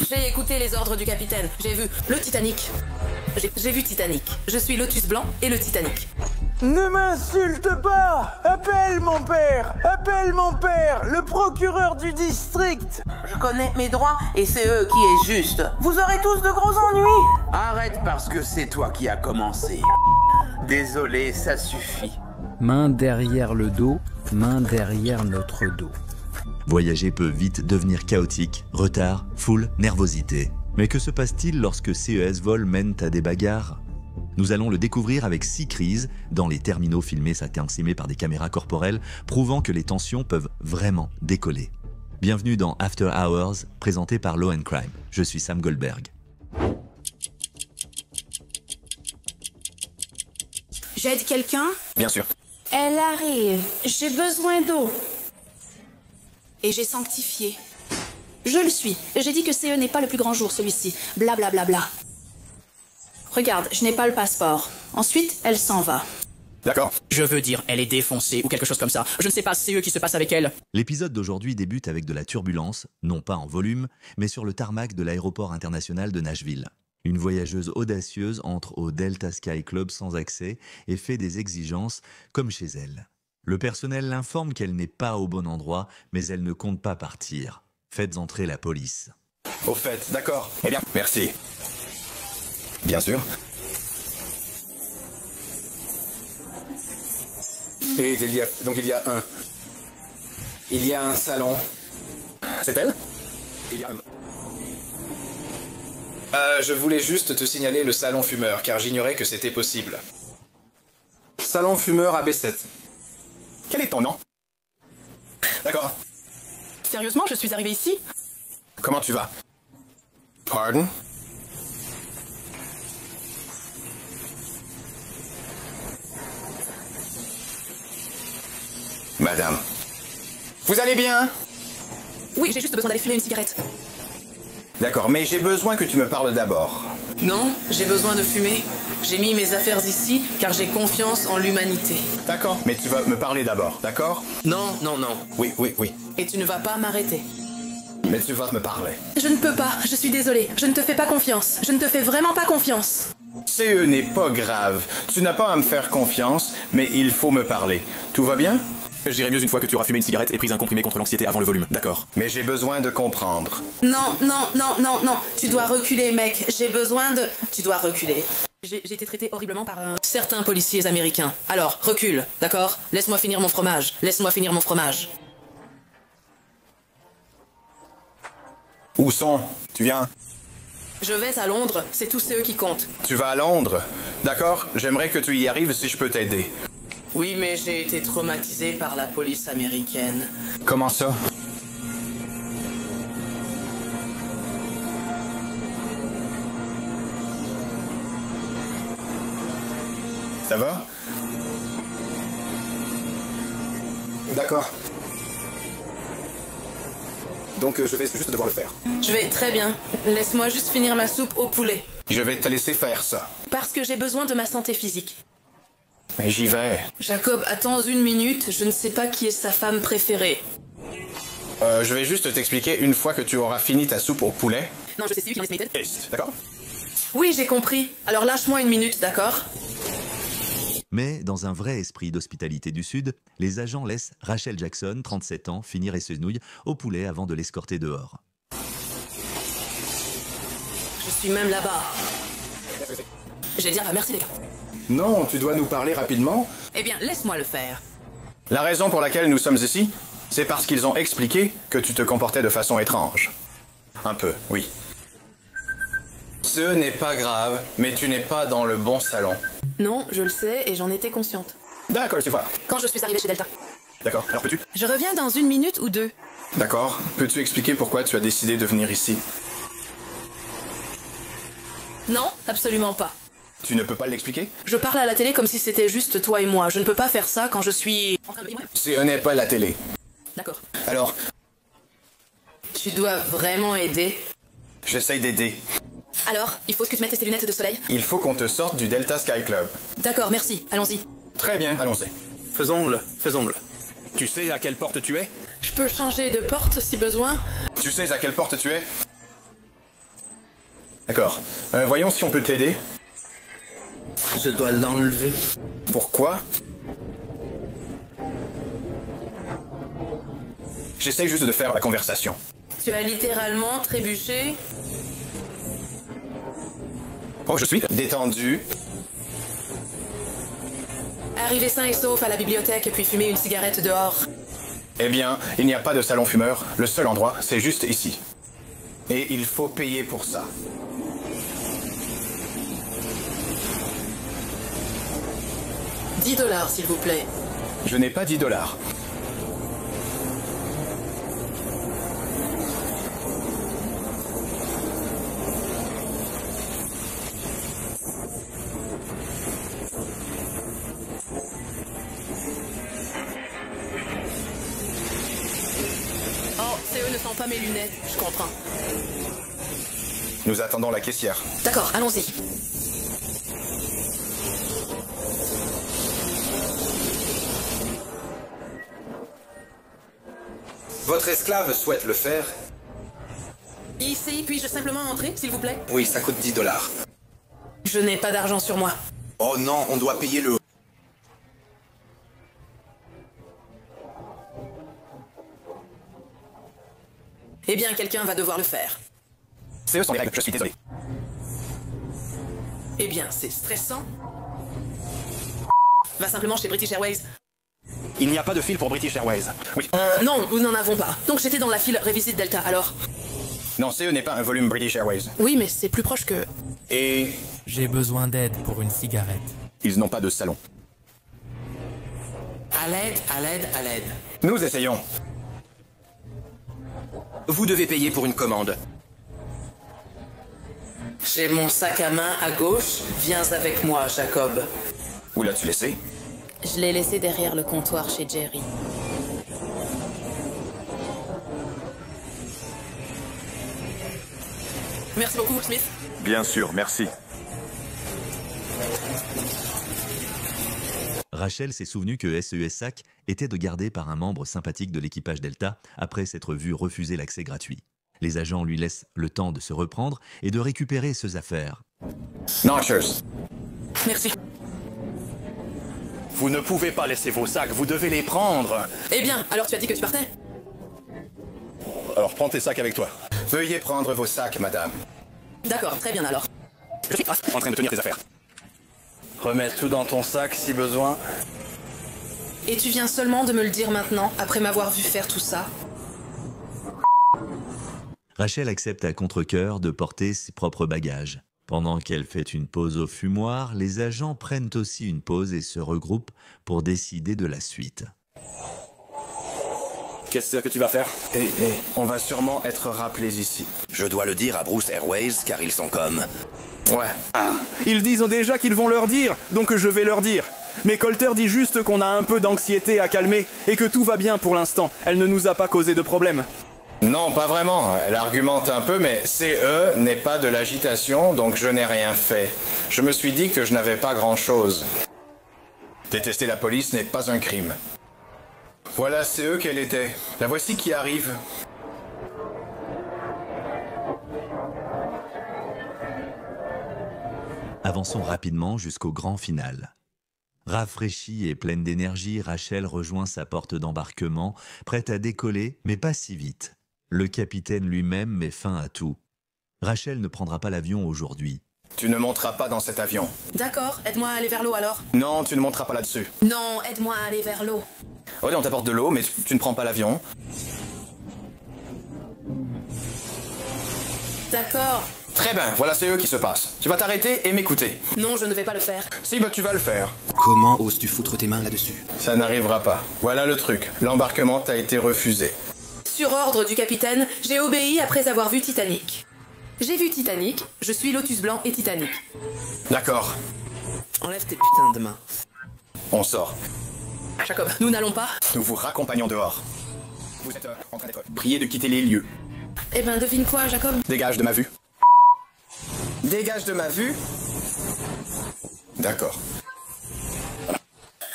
J'ai écouté les ordres du capitaine. J'ai vu le Titanic. J'ai vu Titanic. Je suis Lotus Blanc et le Titanic. Ne m'insulte pas! Appelle mon père! Appelle mon père! Le procureur du district! Je connais mes droits et c'est eux qui est juste. Vous aurez tous de gros ennuis. Arrête parce que c'est toi qui as commencé. Désolé, ça suffit. Main derrière le dos, main derrière notre dos. Voyager peut vite devenir chaotique, retard, foule, nervosité. Mais que se passe-t-il lorsque CES vols mènent à des bagarres? Nous allons le découvrir avec 6 crises dans les terminaux filmés séquencés par des caméras corporelles, prouvant que les tensions peuvent vraiment décoller. Bienvenue dans After Hours, présenté par Law & Crime. Je suis Sam Goldberg. J'aide quelqu'un? Bien sûr. Elle arrive. J'ai besoin d'eau. Et j'ai sanctifié. Je le suis. J'ai dit que CE n'est pas le plus grand jour, celui-ci. Bla bla bla bla. Regarde, je n'ai pas le passeport. Ensuite, elle s'en va. D'accord. Je veux dire, elle est défoncée ou quelque chose comme ça. Je ne sais pas, c'est eux qui se passe avec elle. L'épisode d'aujourd'hui débute avec de la turbulence, non pas en volume, mais sur le tarmac de l'aéroport international de Nashville. Une voyageuse audacieuse entre au Delta Sky Club sans accès et fait des exigences comme chez elle. Le personnel l'informe qu'elle n'est pas au bon endroit, mais elle ne compte pas partir. Faites entrer la police. Au fait, d'accord. Eh bien, merci. Bien sûr. Et il y a un salon. C'est elle? Je voulais juste te signaler le salon fumeur, car j'ignorais que c'était possible. Salon fumeur AB7. Quel est ton nom? D'accord. Sérieusement, je suis arrivée ici? Comment tu vas? Pardon? Madame. Vous allez bien? Oui, j'ai juste besoin d'aller fumer une cigarette. D'accord, mais j'ai besoin que tu me parles d'abord. Non, j'ai besoin de fumer. J'ai mis mes affaires ici car j'ai confiance en l'humanité. D'accord, mais tu vas me parler d'abord, d'accord? Non, non, non. Oui. Et tu ne vas pas m'arrêter. Mais tu vas me parler. Je ne peux pas, je suis désolée. Je ne te fais pas confiance. Je ne te fais vraiment pas confiance. CE n'est pas grave. Tu n'as pas à me faire confiance, mais il faut me parler. Tout va bien? Je dirais mieux une fois que tu auras fumé une cigarette et pris un comprimé contre l'anxiété avant le volume, d'accord? Mais j'ai besoin de comprendre. Non. Tu dois reculer, mec. J'ai besoin de... Tu dois reculer. J'ai été traité horriblement par certains policiers américains. Alors, recule, d'accord? Laisse-moi finir mon fromage. Laisse-moi finir mon fromage. Où sont? Tu viens? Je vais à Londres, c'est tous eux qui comptent. Tu vas à Londres? D'accord, j'aimerais que tu y arrives si je peux t'aider. Oui, mais j'ai été traumatisé par la police américaine. Comment ça? Ça va? D'accord. Donc je vais juste devoir le faire. Je vais très bien. Laisse-moi juste finir ma soupe au poulet. Je vais te laisser faire ça. Parce que j'ai besoin de ma santé physique. Mais j'y vais. Jacob, attends une minute. Je ne sais pas qui est sa femme préférée. Je vais juste t'expliquer une fois que tu auras fini ta soupe au poulet. Non, je sais, c'est lui qui en est estimated. D'accord? Oui, j'ai compris. Alors lâche-moi une minute, d'accord? Mais dans un vrai esprit d'hospitalité du Sud, les agents laissent Rachel Jackson, 37 ans, finir ses nouilles au poulet avant de l'escorter dehors. Je suis même là-bas. J'ai dit merci les gars. Non, tu dois nous parler rapidement. Eh bien, laisse-moi le faire. La raison pour laquelle nous sommes ici, c'est parce qu'ils ont expliqué que tu te comportais de façon étrange. Un peu, oui. Ce n'est pas grave, mais tu n'es pas dans le bon salon. Non, je le sais et j'en étais consciente. D'accord, tu vois. Quand je suis arrivée chez Delta. D'accord, alors peux-tu? Je reviens dans 1 minute ou 2. D'accord, peux-tu expliquer pourquoi tu as décidé de venir ici? Non, absolument pas. Tu ne peux pas l'expliquer? Je parle à la télé comme si c'était juste toi et moi. Je ne peux pas faire ça quand je suis... Ce n'est pas la télé. D'accord. Alors? Tu dois vraiment aider. J'essaye d'aider. Alors, il faut que tu mettes tes lunettes de soleil? Il faut qu'on te sorte du Delta Sky Club. D'accord, merci. Allons-y. Très bien, allons-y. Faisons-le. Tu sais à quelle porte tu es? Je peux changer de porte si besoin. Tu sais à quelle porte tu es? D'accord. Voyons si on peut t'aider. Je dois l'enlever. Pourquoi? J'essaye juste de faire la conversation. Tu as littéralement trébuché. Oh, je suis détendu. Arrivé sain et sauf à la bibliothèque puis fumer une cigarette dehors. Eh bien, il n'y a pas de salon fumeur. Le seul endroit, c'est juste ici. Et il faut payer pour ça. $10 s'il vous plaît. Je n'ai pas $10. Oh, CE ne sent pas mes lunettes, je comprends. Nous attendons la caissière. D'accord, allons-y. Votre esclave souhaite le faire? Ici, puis-je simplement entrer, s'il vous plaît? Oui, ça coûte $10. Je n'ai pas d'argent sur moi. Oh non, on doit payer le... Eh bien, quelqu'un va devoir le faire. Ce sont les règles, je suis désolé. Eh bien, c'est stressant. Va simplement chez British Airways. Il n'y a pas de fil pour British Airways. Oui. Non, nous n'en avons pas. Donc j'étais dans la file Revisit Delta, alors... Non, CE n'est pas un volume British Airways. Oui, mais c'est plus proche que... Et J'ai besoin d'aide pour une cigarette. ils n'ont pas de salon. À l'aide, à l'aide, à l'aide. Nous essayons. Vous devez payer pour une commande. J'ai mon sac à main à gauche. Viens avec moi, Jacob. Où l'as-tu laissé? Je l'ai laissé derrière le comptoir chez Jerry. Merci beaucoup, Smith. Bien sûr, merci. Rachel s'est souvenu que SES-SAC était de garder par un membre sympathique de l'équipage Delta après s'être vu refuser l'accès gratuit. Les agents lui laissent le temps de se reprendre et de récupérer ses affaires. Notchers. Merci. Vous ne pouvez pas laisser vos sacs, vous devez les prendre. Eh bien, alors tu as dit que tu partais? Alors prends tes sacs avec toi. Veuillez prendre vos sacs, madame. D'accord, très bien alors. Je suis en train de tenir tes affaires. Remets tout dans ton sac si besoin. Et tu viens seulement de me le dire maintenant, après m'avoir vu faire tout ça? Rachel accepte à contre-cœur de porter ses propres bagages. Pendant qu'elle fait une pause au fumoir, les agents prennent aussi une pause et se regroupent pour décider de la suite. Qu'est-ce que tu vas faire? On va sûrement être rappelés ici. Je dois le dire à Bruce Airways car ils sont comme... Ouais. Ils disent déjà qu'ils vont leur dire, donc je vais leur dire. Mais Colter dit juste qu'on a un peu d'anxiété à calmer et que tout va bien pour l'instant. Elle ne nous a pas causé de problème. Non, pas vraiment. Elle argumente un peu, mais CE n'est pas de l'agitation, donc je n'ai rien fait. Je me suis dit que je n'avais pas grand-chose. Détester la police n'est pas un crime. Voilà CE qu'elle était. La voici qui arrive. Avançons rapidement jusqu'au grand final. Rafraîchie et pleine d'énergie, Rachel rejoint sa porte d'embarquement, prête à décoller, mais pas si vite. Le capitaine lui-même met fin à tout. Rachel ne prendra pas l'avion aujourd'hui. Tu ne monteras pas dans cet avion. D'accord, aide-moi à aller vers l'eau alors. Non, tu ne monteras pas là-dessus. Non, aide-moi à aller vers l'eau. Oui, on t'apporte de l'eau, mais tu ne prends pas l'avion. D'accord. Très bien, voilà CE qui se passe. Tu vas t'arrêter et m'écouter. Non, je ne vais pas le faire. Si, bah tu vas le faire. Comment oses-tu foutre tes mains là-dessus? Ça n'arrivera pas. Voilà le truc. L'embarquement t'a été refusé. Sur ordre du capitaine, j'ai obéi après avoir vu Titanic. J'ai vu Titanic, je suis Lotus Blanc et Titanic. D'accord. Enlève tes putains de mains. On sort. Jacob, nous n'allons pas. Nous vous raccompagnons dehors. Vous êtes en train d'être prié de quitter les lieux. Eh ben, devine quoi, Jacob? Dégage de ma vue. Dégage de ma vue. D'accord.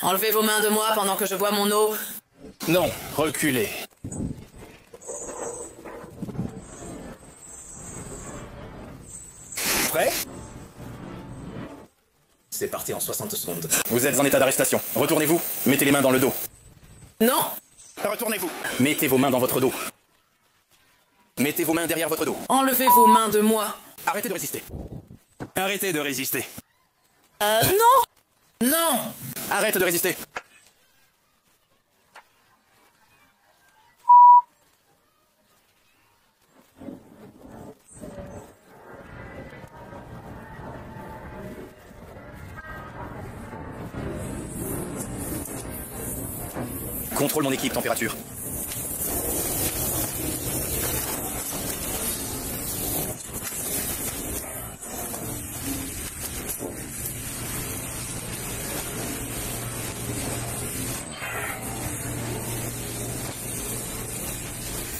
Enlevez vos mains de moi pendant que je bois mon eau. Non, reculez. Prêt? C'est parti en 60 secondes. Vous êtes en état d'arrestation. Retournez-vous. Mettez les mains dans le dos. Non. Retournez-vous. Mettez vos mains dans votre dos. Mettez vos mains derrière votre dos. Enlevez vos mains de moi. Arrêtez de résister. Arrêtez de résister. Non. Non. Arrête de résister. Contrôle mon équipe, température.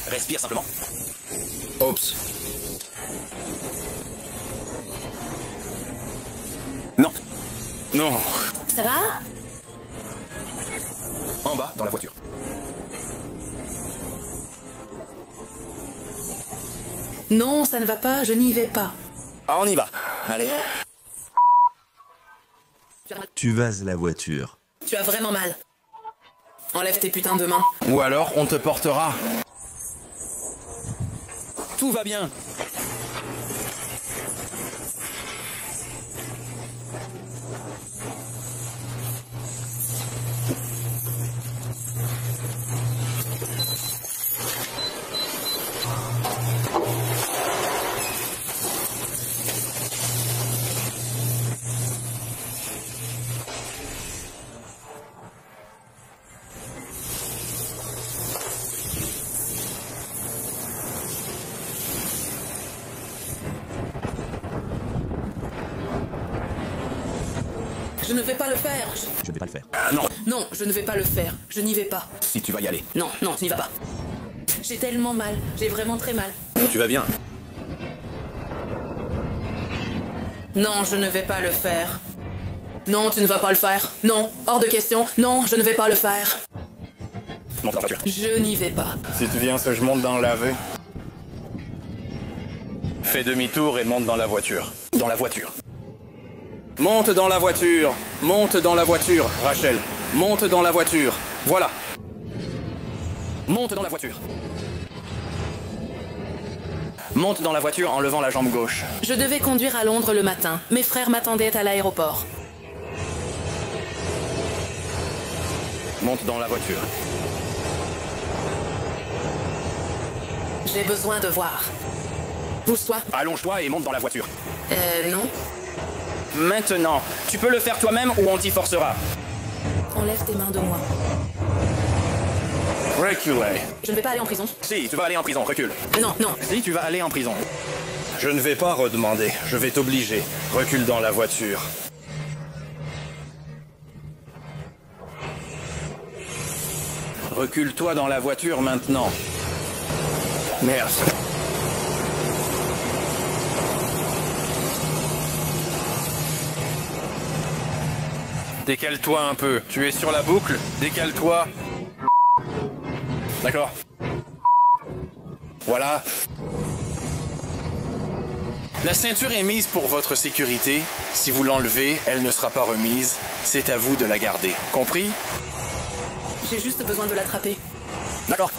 Respire simplement. Oups. Non. Non. Ça va? En bas, dans la voiture. Non, ça ne va pas, je n'y vais pas. Ah, on y va. Allez. Tu vases la voiture. Tu as vraiment mal. Enlève tes putains de mains. Ou alors, on te portera. Tout va bien. Je ne vais pas le faire. Je ne vais pas le faire. Non. Non, je ne vais pas le faire. Je n'y vais pas. Si tu vas y aller. Non, non, tu n'y vas pas. J'ai tellement mal. J'ai vraiment très mal. Tu vas bien. Non, je ne vais pas le faire. Non, tu ne vas pas le faire. Non, hors de question. Non, je ne vais pas le faire. Monte dans la voiture. Je n'y vais pas. Si tu viens que je monte dans la V. Fais demi-tour et monte dans la voiture. Dans la voiture. Monte dans la voiture. Monte dans la voiture, Rachel. Monte dans la voiture. Voilà. Monte dans la voiture. Monte dans la voiture en levant la jambe gauche. Je devais conduire à Londres le matin. Mes frères m'attendaient à l'aéroport. Monte dans la voiture. J'ai besoin de voir. Pousse-toi. Allonge-toi et monte dans la voiture. Non. Maintenant, tu peux le faire toi-même ou on t'y forcera. Enlève tes mains de moi. Reculez. Je ne vais pas aller en prison. Si, tu vas aller en prison, recule. Non, non. Si, tu vas aller en prison. Je ne vais pas redemander, je vais t'obliger. Recule dans la voiture. Recule-toi dans la voiture maintenant. Merde. Décale-toi un peu. Tu es sur la boucle. Décale-toi. D'accord. Voilà. La ceinture est mise pour votre sécurité. Si vous l'enlevez, elle ne sera pas remise. C'est à vous de la garder. Compris? J'ai juste besoin de l'attraper. D'accord.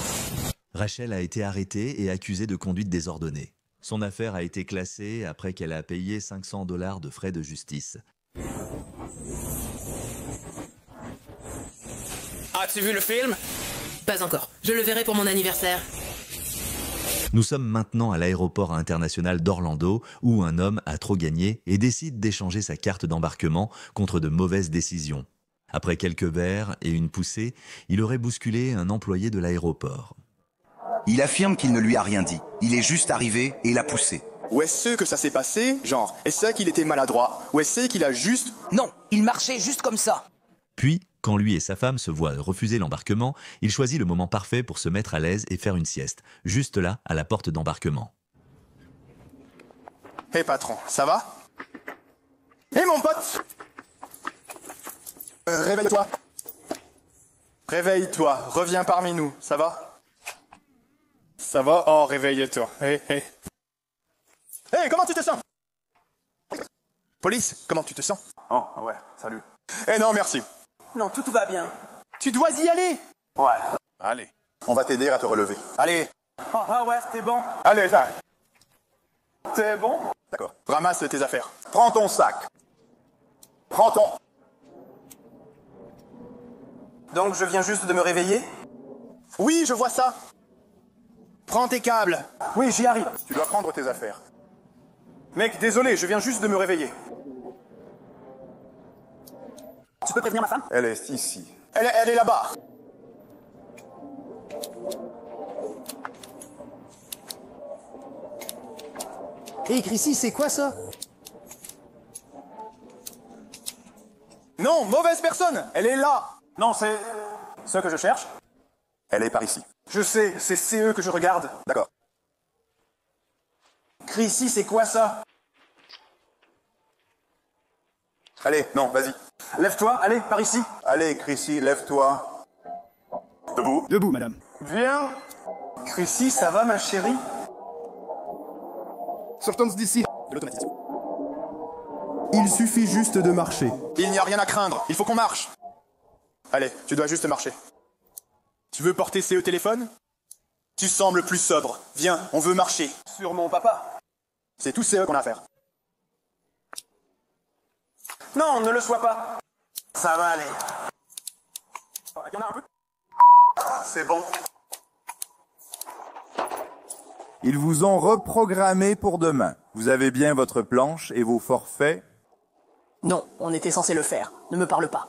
Rachel a été arrêtée et accusée de conduite désordonnée. Son affaire a été classée après qu'elle a payé $500 de frais de justice. As-tu vu le film? Pas encore. Je le verrai pour mon anniversaire. Nous sommes maintenant à l'aéroport international d'Orlando où un homme a trop gagné et décide d'échanger sa carte d'embarquement contre de mauvaises décisions. Après quelques verres et une poussée, il aurait bousculé un employé de l'aéroport. Il affirme qu'il ne lui a rien dit. Il est juste arrivé et l'a poussé. Ou est-ce que ça s'est passé? Genre, est-ce qu'il était maladroit? Ou est-ce qu'il a juste... Non, il marchait juste comme ça. Puis, quand lui et sa femme se voient refuser l'embarquement, il choisit le moment parfait pour se mettre à l'aise et faire une sieste, juste là, à la porte d'embarquement. Hé patron, ça va? Hé mon pote! Réveille-toi. Réveille-toi, reviens parmi nous, ça va? Ça va? Oh, réveille-toi. Hé, hé. Hé, comment tu te sens? Police, comment tu te sens? Oh, ouais, salut. Eh non, merci. Non, tout va bien. Tu dois y aller. Ouais. Allez, on va t'aider à te relever. Allez. Ah ouais, c'était bon. Allez, ça. C'est bon? D'accord. Ramasse tes affaires. Prends ton sac. Prends ton... Donc je viens juste de me réveiller? Oui, je vois ça. Prends tes câbles. Oui, j'y arrive. Tu dois prendre tes affaires. Mec, désolé, je viens juste de me réveiller. Tu peux prévenir ma femme? Elle est ici. Elle est là-bas. Hé, Chrissy, c'est quoi ça? Non, mauvaise personne. Elle est là. Non, c'est... ce que je cherche. Elle est par ici. Je sais, c'est CE que je regarde. D'accord. Chrissy, c'est quoi ça? Allez, non, vas-y. Lève-toi, allez, par ici. Allez, Chrissy, lève-toi. Debout. Debout, madame. Viens. Chrissy, ça va, ma chérie? Sortons d'ici. De l'automatisme. Il suffit juste de marcher. Il n'y a rien à craindre, il faut qu'on marche. Allez, tu dois juste marcher. Tu veux porter CE téléphone? Tu sembles plus sobre. Viens, on veut marcher. Sur mon papa. C'est tout CE qu'on a à faire. Non, ne le sois pas. Ça va aller. Il y en a un peu. C'est bon. Ils vous ont reprogrammé pour demain. Vous avez bien votre planche et vos forfaits? Non, on était censé le faire. Ne me parle pas.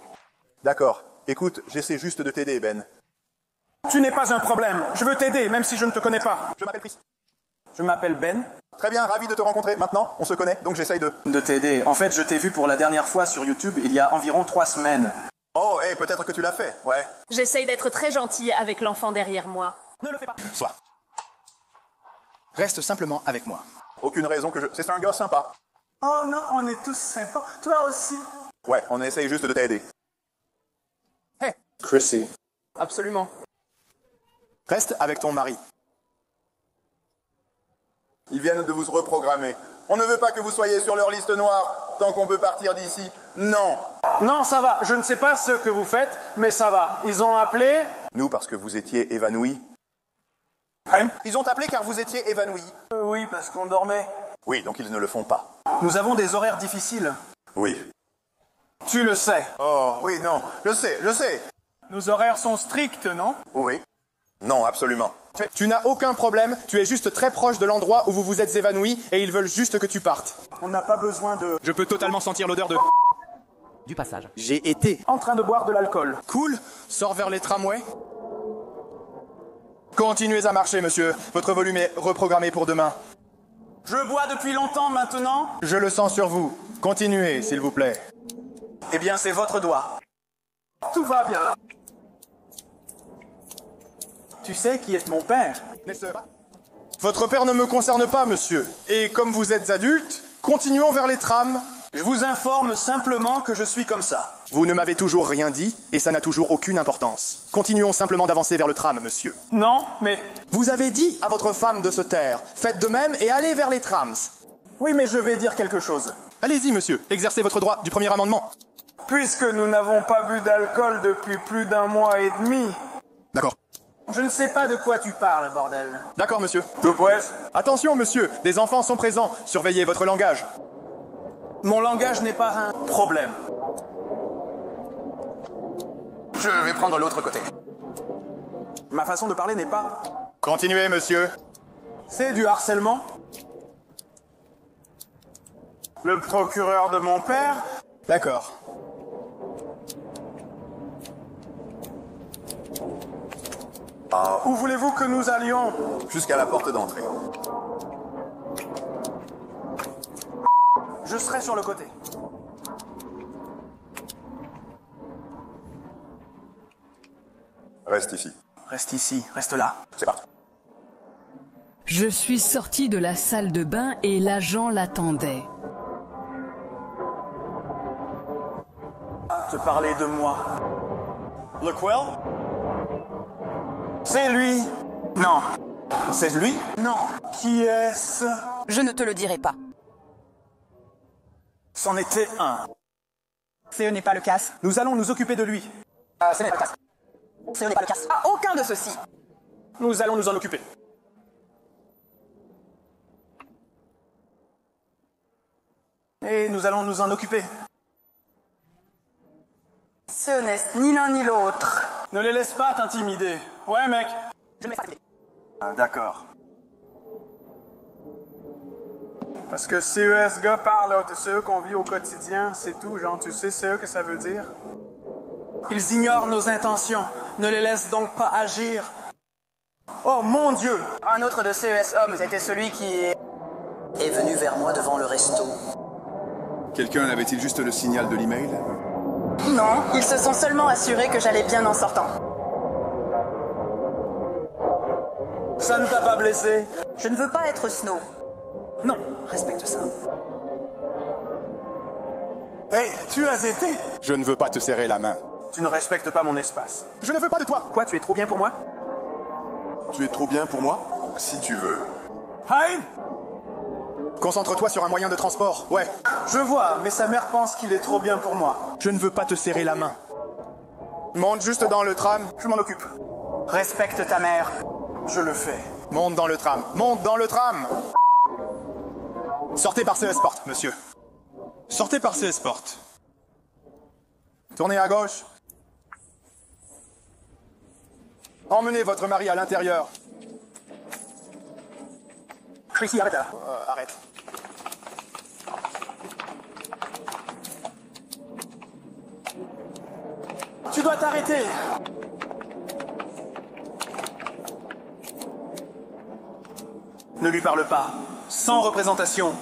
D'accord. Écoute, j'essaie juste de t'aider, Ben. Tu n'es pas un problème. Je veux t'aider, même si je ne te connais pas. Je m'appelle Chris. Je m'appelle Ben. Très bien, ravi de te rencontrer. Maintenant, on se connaît, donc j'essaye de t'aider. En fait, je t'ai vu pour la dernière fois sur YouTube il y a environ 3 semaines. Oh, peut-être que tu l'as fait, ouais. J'essaye d'être très gentille avec l'enfant derrière moi. Ne le fais pas. Sois. Reste simplement avec moi. Aucune raison que je... C'est un gars sympa. Oh non, on est tous sympas. Toi aussi. Ouais, on essaye juste de t'aider. Hey, Chrissy. Absolument. Reste avec ton mari. Ils viennent de vous reprogrammer. On ne veut pas que vous soyez sur leur liste noire tant qu'on peut partir d'ici. Non. Non, ça va. Je ne sais pas ce que vous faites, mais ça va. Ils ont appelé... Nous, parce que vous étiez évanouis. Hein? Ils ont appelé car vous étiez évanouis. Oui, parce qu'on dormait. Oui, donc ils ne le font pas. Nous avons des horaires difficiles. Oui. Tu le sais. Oh, oui, non. Je sais. Nos horaires sont stricts, non? Oui. Non, absolument. Tu n'as aucun problème, tu es juste très proche de l'endroit où vous vous êtes évanoui et ils veulent juste que tu partes. On n'a pas besoin de... Je peux totalement sentir l'odeur de... Du passage. J'ai été en train de boire de l'alcool. Cool, sors vers les tramways. Continuez à marcher, monsieur. Votre volume est reprogrammé pour demain. Je bois depuis longtemps maintenant. Je le sens sur vous. Continuez, s'il vous plaît. Eh bien, c'est votre doigt. Tout va bien. Tu sais qui est mon père? Votre père ne me concerne pas, monsieur. Et comme vous êtes adulte, continuons vers les trams. Je vous informe simplement que je suis comme ça. Vous ne m'avez toujours rien dit, et ça n'a toujours aucune importance. Continuons simplement d'avancer vers le tram, monsieur. Non, mais... Vous avez dit à votre femme de se taire. Faites de même et allez vers les trams. Oui, mais je vais dire quelque chose. Allez-y, monsieur. Exercez votre droit du premier amendement. Puisque nous n'avons pas bu d'alcool depuis plus d'1 mois et demi... D'accord. Je ne sais pas de quoi tu parles, bordel. D'accord, monsieur. Tout presse? Attention, monsieur. Des enfants sont présents. Surveillez votre langage. Mon langage n'est pas un problème. Je vais prendre l'autre côté. Ma façon de parler n'est pas... Continuez, monsieur. C'est du harcèlement. Le procureur de mon père... D'accord. Où voulez-vous que nous allions? Jusqu'à la porte d'entrée. Je serai sur le côté. Reste ici. Reste ici, reste là. C'est parti. Je suis sortie de la salle de bain et l'agent l'attendait. Te parler de moi. Le Quill? C'est lui. Non. C'est lui? Non. Qui est-ce? Je ne te le dirai pas. C'en était un. Ce n'est pas le casse. Nous allons nous occuper de lui. Ce n'est pas le casse. Ce n'est pas le casse. Ah, aucun de ceux-ci. Nous allons nous en occuper. Et nous allons nous en occuper. Ce n'est ni l'un ni l'autre. Ne les laisse pas t'intimider. Ouais, mec. Je ne vais pas t'aider. D'accord. Parce que CES gars parle de ceux qu'on vit au quotidien, c'est tout, genre, tu sais ce que ça veut dire? Ils ignorent nos intentions. Ne les laisse donc pas agir. Oh mon Dieu! Un autre de CES hommes était celui qui est venu vers moi devant le resto. Quelqu'un avait-il juste le signal de l'email? Non, ils se sont seulement assurés que j'allais bien en sortant. Ça ne t'a pas blessé? Je ne veux pas être Snow. Non. Respecte ça. Hey, tu as été? Je ne veux pas te serrer la main. Tu ne respectes pas mon espace. Je ne veux pas de toi. Quoi, tu es trop bien pour moi? Tu es trop bien pour moi? Si tu veux. Hein? Concentre-toi sur un moyen de transport, ouais. Je vois, mais sa mère pense qu'il est trop bien pour moi. Je ne veux pas te serrer la main. Monte juste dans le tram. Je m'en occupe. Respecte ta mère. Je le fais. Monte dans le tram. Monte dans le tram. Sortez par CES Sport, monsieur. Sortez par CES Sport. Tournez à gauche. Emmenez votre mari à l'intérieur. Chrissy, arrête là. Arrête. Tu dois t'arrêter. Ne lui parle pas. Sans représentation.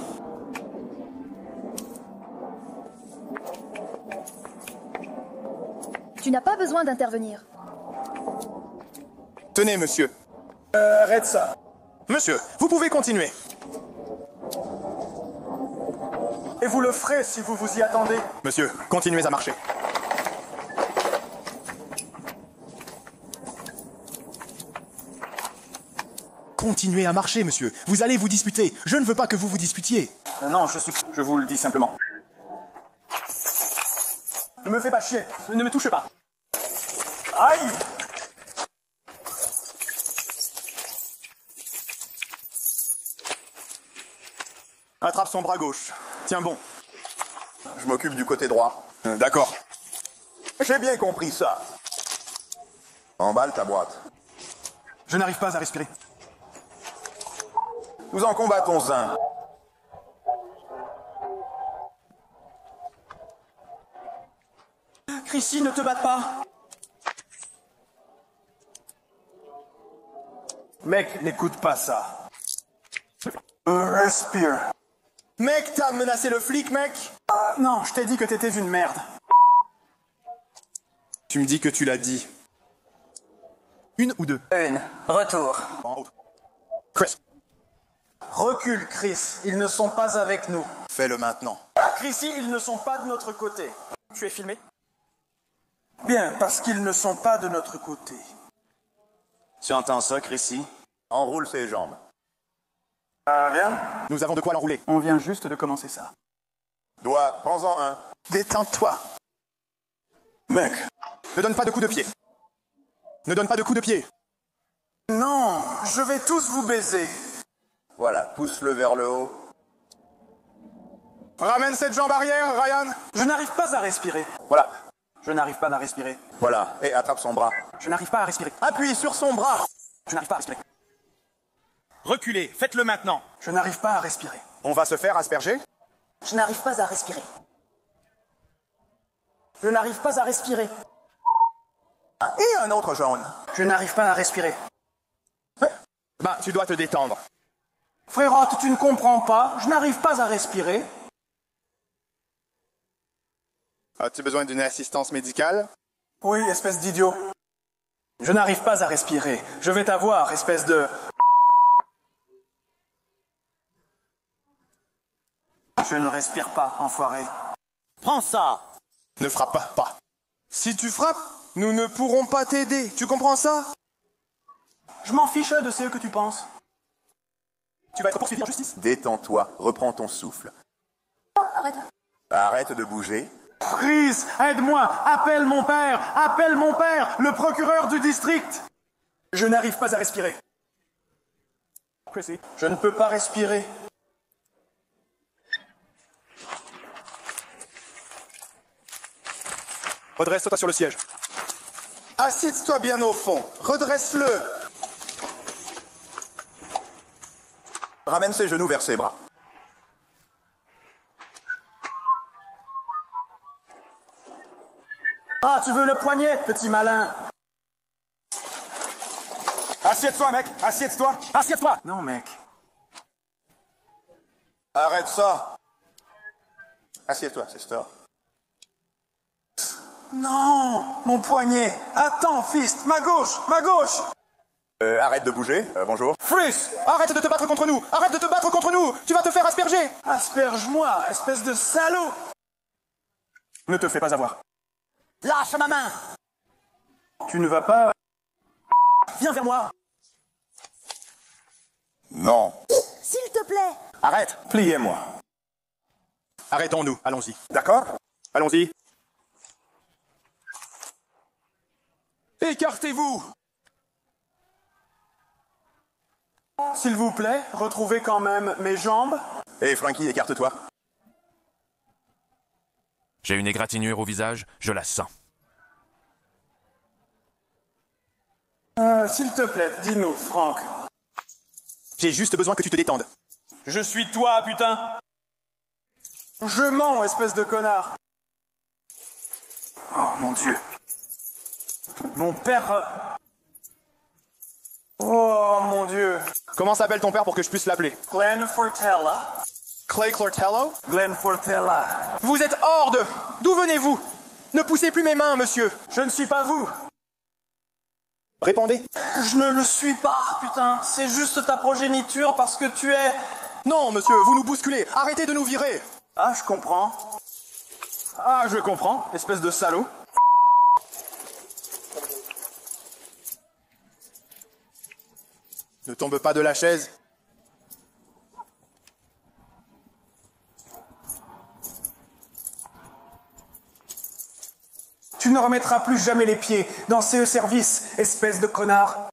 Tu n'as pas besoin d'intervenir. Tenez, monsieur. Arrête ça. Monsieur, vous pouvez continuer. Et vous le ferez si vous vous y attendez. Monsieur, continuez à marcher. Continuez à marcher, monsieur. Vous allez vous disputer. Je ne veux pas que vous vous disputiez. Non, je vous le dis simplement. Ne me fais pas chier. Ne me touche pas. Aïe! Attrape son bras gauche. Tiens bon. Je m'occupe du côté droit. D'accord. J'ai bien compris ça. Emballe ta boîte. Je n'arrive pas à respirer. Nous en combattons un. Chrissy, ne te batte pas. Mec, n'écoute pas ça. Respire. Mec, t'as menacé le flic, mec? Non, je t'ai dit que t'étais une merde. Tu me dis que tu l'as dit. Une ou deux? Une. Retour. Chris. Recule, Chris. Ils ne sont pas avec nous. Fais-le maintenant. Chrissy, ils ne sont pas de notre côté. Tu es filmé? Bien, parce qu'ils ne sont pas de notre côté. Tu entends ça, Chrissy? Enroule ses jambes. Viens. Nous avons de quoi l'enrouler. On vient juste de commencer ça. Doigt, prends-en un. Détends-toi. Mec. Ne donne pas de coups de pied. Ne donne pas de coups de pied. Non, je vais tous vous baiser. Voilà, pousse-le vers le haut. Ramène cette jambe arrière, Ryan. Je n'arrive pas à respirer. Voilà. Je n'arrive pas à respirer. Voilà, et attrape son bras. Je n'arrive pas à respirer. Appuie sur son bras. Je n'arrive pas à respirer. Reculez, faites-le maintenant. Je n'arrive pas à respirer. On va se faire asperger. Je n'arrive pas à respirer. Je n'arrive pas à respirer. Et un autre jaune. Je n'arrive pas à respirer. Bah, tu dois te détendre. Frérotte, tu ne comprends pas. Je n'arrive pas à respirer. As-tu besoin d'une assistance médicale? Oui, espèce d'idiot. Je n'arrive pas à respirer. Je vais t'avoir, espèce de... Je ne respire pas, enfoiré. Prends ça. Ne frappe pas. Si tu frappes, nous ne pourrons pas t'aider. Tu comprends ça? Je m'en fiche de ce que tu penses. Tu vas être poursuivi en justice. Détends-toi, reprends ton souffle. Arrête. Arrête de bouger. Chris, aide-moi! Appelle mon père! Appelle mon père! Le procureur du district! Je n'arrive pas à respirer. Chrissy, je ne peux pas respirer. Redresse-toi sur le siège. Assieds-toi bien au fond. Redresse-le. Ramène ses genoux vers ses bras. Ah, tu veux le poignet, petit malin? Assieds-toi, mec. Assieds-toi. Assieds-toi. Non, mec. Arrête ça. Assieds-toi, c'est ça. Non, mon poignet. Attends, fist, ma gauche, ma gauche. Arrête de bouger. Bonjour. Friss, arrête de te battre contre nous. Arrête de te battre contre nous. Tu vas te faire asperger. Asperge-moi, espèce de salaud. Ne te fais pas avoir. Lâche ma main. Tu ne vas pas... Viens vers moi. Non. S'il te plaît. Arrête. Pliez-moi. Arrêtons-nous. Allons-y. D'accord? Allons-y. Écartez-vous. S'il vous plaît, retrouvez quand même mes jambes. Hé, Frankie, écarte-toi. J'ai une égratignure au visage, je la sens. S'il te plaît, dis-nous, Frank. J'ai juste besoin que tu te détendes. Je suis toi, putain. Je mens, espèce de connard. Oh, mon Dieu. Mon père... Oh, mon Dieu. Comment s'appelle ton père pour que je puisse l'appeler? Glenn Fortella. Clay Clortello? Glenn Fortella. Vous êtes hors de... D'où venez-vous? Ne poussez plus mes mains, monsieur. Je ne suis pas vous. Répondez. Je ne le suis pas, putain. C'est juste ta progéniture parce que tu es... Non, monsieur, vous nous bousculez. Arrêtez de nous virer. Ah, je comprends. Ah, je comprends, espèce de salaud. Ne tombe pas de la chaise. Tu ne remettras plus jamais les pieds dans CE Service, espèce de connard.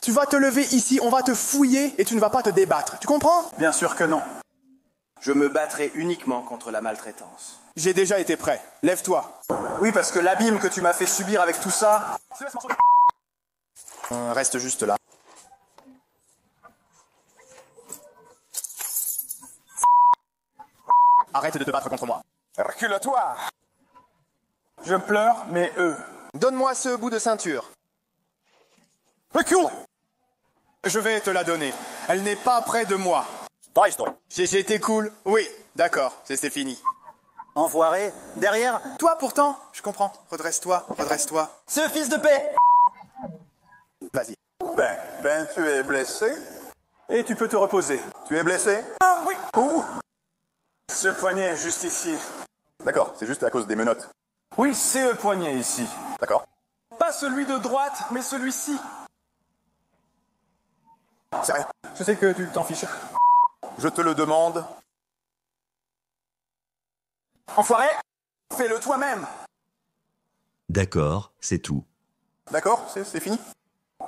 Tu vas te lever ici, on va te fouiller et tu ne vas pas te débattre. Tu comprends? Bien sûr que non. Je me battrai uniquement contre la maltraitance. J'ai déjà été prêt. Lève-toi. Oui, parce que l'abîme que tu m'as fait subir avec tout ça... Reste juste là. Arrête de te battre contre moi. Recule-toi. Je pleure, mais eux... Donne-moi ce bout de ceinture. Recule. Je vais te la donner. Elle n'est pas près de moi. J'ai été cool. Oui, d'accord, c'est fini. Enfoiré. Derrière. Toi pourtant, je comprends. Redresse-toi, redresse-toi. Ce fils de paix. Vas-y. Ben, tu es blessé? Et tu peux te reposer. Tu es blessé? Ah oui. Où? Ce poignet, juste ici. D'accord, c'est juste à cause des menottes. Oui, c'est le poignet ici. D'accord. Pas celui de droite, mais celui-ci. C'est rien. Je sais que tu t'en fiches. Je te le demande. Enfoiré, fais-le toi-même. D'accord, c'est tout. D'accord, c'est fini?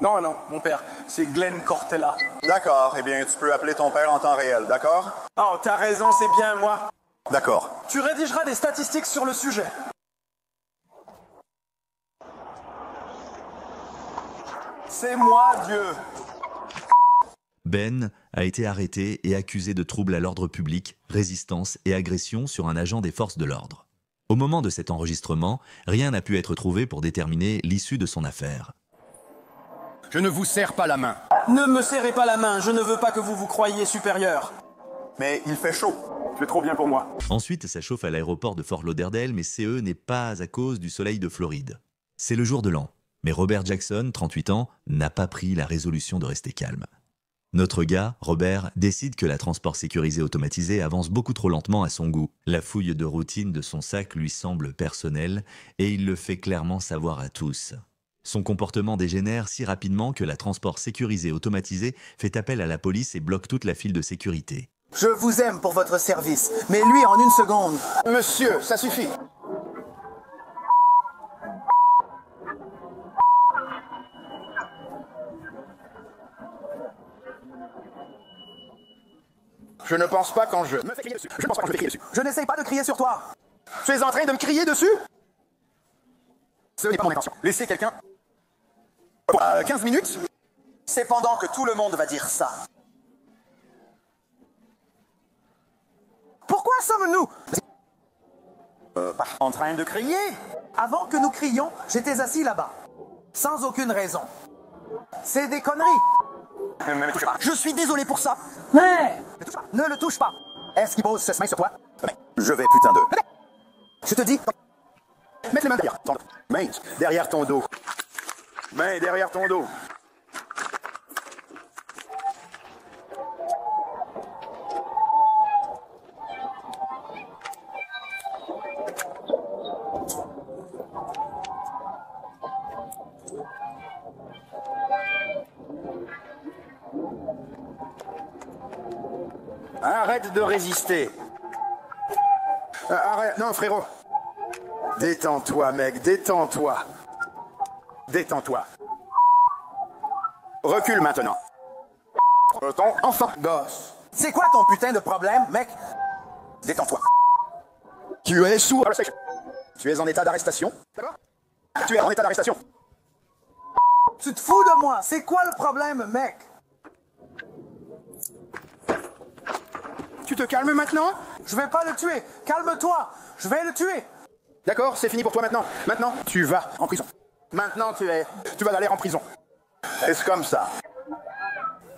Non, non, mon père, c'est Glenn Cortella. D'accord, eh bien, tu peux appeler ton père en temps réel, d'accord? Oh, t'as raison, c'est bien moi. D'accord. Tu rédigeras des statistiques sur le sujet. C'est moi, Dieu. Ben a été arrêté et accusé de trouble à l'ordre public, résistance et agression sur un agent des forces de l'ordre. Au moment de cet enregistrement, rien n'a pu être trouvé pour déterminer l'issue de son affaire. Je ne vous serre pas la main. Ne me serrez pas la main, je ne veux pas que vous vous croyiez supérieur. Mais il fait chaud. Tu es trop bien pour moi. Ensuite, ça chauffe à l'aéroport de Fort Lauderdale, mais CE n'est pas à cause du soleil de Floride. C'est le jour de l'an. Mais Robert Jackson, 38 ans, n'a pas pris la résolution de rester calme. Notre gars, Robert, décide que la transport sécurisé automatisé avance beaucoup trop lentement à son goût. La fouille de routine de son sac lui semble personnelle et il le fait clairement savoir à tous. Son comportement dégénère si rapidement que la transport sécurisé automatisé fait appel à la police et bloque toute la file de sécurité. Je vous aime pour votre service, mais lui en une seconde. Monsieur, ça suffit. Je ne pense pas quand je me fais crier dessus. Je ne pense pas quand je me fais crier dessus. Je n'essaye pas de crier sur toi. Tu es en train de me crier dessus? Ce n'est pas mon intention. Laissez quelqu'un... Pour 15 minutes? C'est pendant que tout le monde va dire ça. Pourquoi sommes-nous En train de crier? Avant que nous crions, j'étais assis là-bas. Sans aucune raison. C'est des conneries. Ne me touchez pas. Je suis désolé pour ça. Mais ne le touche pas. Est-ce qu'il pose ses mains sur toi? Je vais, putain de... Je te dis... Mets les mains derrière ton dos. Main derrière ton dos. Main derrière ton dos. Arrête de résister. Arrête. Non, frérot. Détends-toi, mec. Détends-toi. Détends-toi. Recule maintenant. Ton enfant gosse. C'est quoi ton putain de problème, mec? Détends-toi. Tu es sourd. Tu es en état d'arrestation. D'accord? Tu es en état d'arrestation. Tu te fous de moi. C'est quoi le problème, mec? Tu te calmes maintenant? Je vais pas le tuer. Calme-toi. Je vais le tuer. D'accord, c'est fini pour toi maintenant. Maintenant, tu vas en prison. Maintenant, tu vas aller en prison. Est-ce comme ça?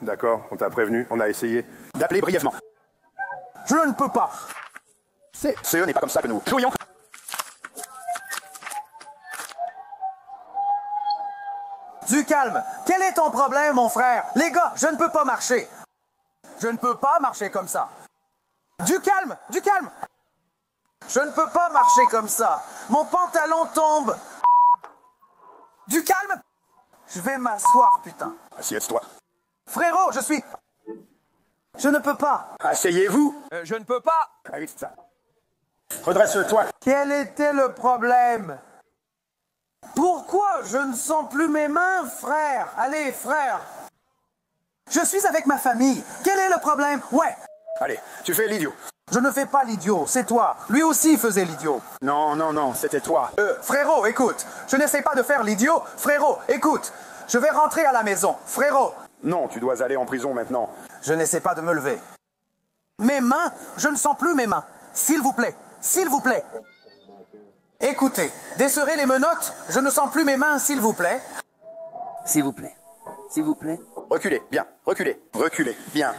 D'accord, on t'a prévenu, on a essayé d'appeler brièvement. Je ne peux pas. CE n'est pas comme ça que nous jouions. Du calme. Quel est ton problème, mon frère? Les gars, je ne peux pas marcher. Je ne peux pas marcher comme ça. Du calme, du calme. Je ne peux pas marcher comme ça. Mon pantalon tombe. Du calme. Je vais m'asseoir, putain. Assieds-toi. Frérot, je ne peux pas. Asseyez-vous. Je ne peux pas. Ah oui, c'est ça. Redresse-toi. Quel était le problème? Pourquoi je ne sens plus mes mains, frère? Allez, frère. Je suis avec ma famille. Quel est le problème? Ouais. Allez, tu fais l'idiot. Je ne fais pas l'idiot, c'est toi. Lui aussi faisait l'idiot. Non, non, non, c'était toi. Frérot, écoute. Je n'essaie pas de faire l'idiot. Frérot, écoute. Je vais rentrer à la maison. Frérot. Non, tu dois aller en prison maintenant. Je n'essaie pas de me lever. Mes mains, je ne sens plus mes mains. S'il vous plaît, s'il vous plaît. Écoutez, desserrez les menottes. Je ne sens plus mes mains, s'il vous plaît. S'il vous plaît. S'il vous plaît. Reculez, bien. Reculez. Reculez, bien.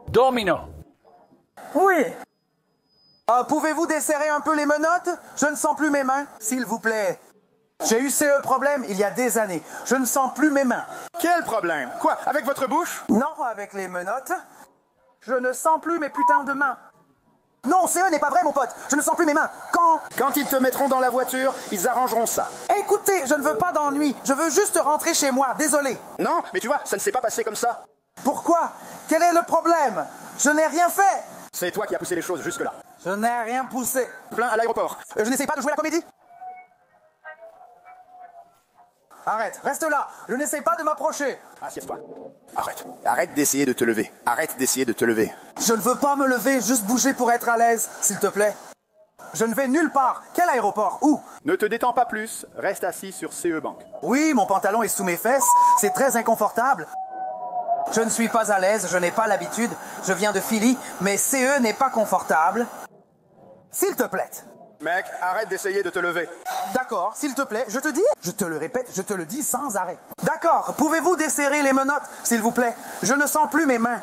Domino. Oui. Pouvez-vous desserrer un peu les menottes? Je ne sens plus mes mains, s'il vous plaît. J'ai eu ce problème il y a des années. Je ne sens plus mes mains. Quel problème? Quoi? Avec votre bouche? Non, avec les menottes. Je ne sens plus mes putains de mains. Non, CE n'est pas vrai, mon pote. Je ne sens plus mes mains. Quand ils te mettront dans la voiture, ils arrangeront ça. Écoutez, je ne veux pas d'ennui. Je veux juste rentrer chez moi. Désolé. Non, mais tu vois, ça ne s'est pas passé comme ça. Pourquoi? Quel est le problème? Je n'ai rien fait. C'est toi qui as poussé les choses jusque-là. Je n'ai rien poussé. Plein à l'aéroport. Je n'essaie pas de jouer la comédie. Arrête, reste là. Je n'essaie pas de m'approcher. Assieds-toi. Arrête. Arrête d'essayer de te lever. Arrête d'essayer de te lever. Je ne veux pas me lever, juste bouger pour être à l'aise, s'il te plaît. Je ne vais nulle part. Quel aéroport? Où? Ne te détends pas plus. Reste assis sur CE Bank. Oui, mon pantalon est sous mes fesses. C'est très inconfortable. Je ne suis pas à l'aise, je n'ai pas l'habitude. Je viens de Philly, mais CE n'est pas confortable. S'il te plaît. Mec, arrête d'essayer de te lever. D'accord, s'il te plaît, je te dis, je te le répète, je te le dis sans arrêt. D'accord, pouvez-vous desserrer les menottes, s'il vous plaît? Je ne sens plus mes mains.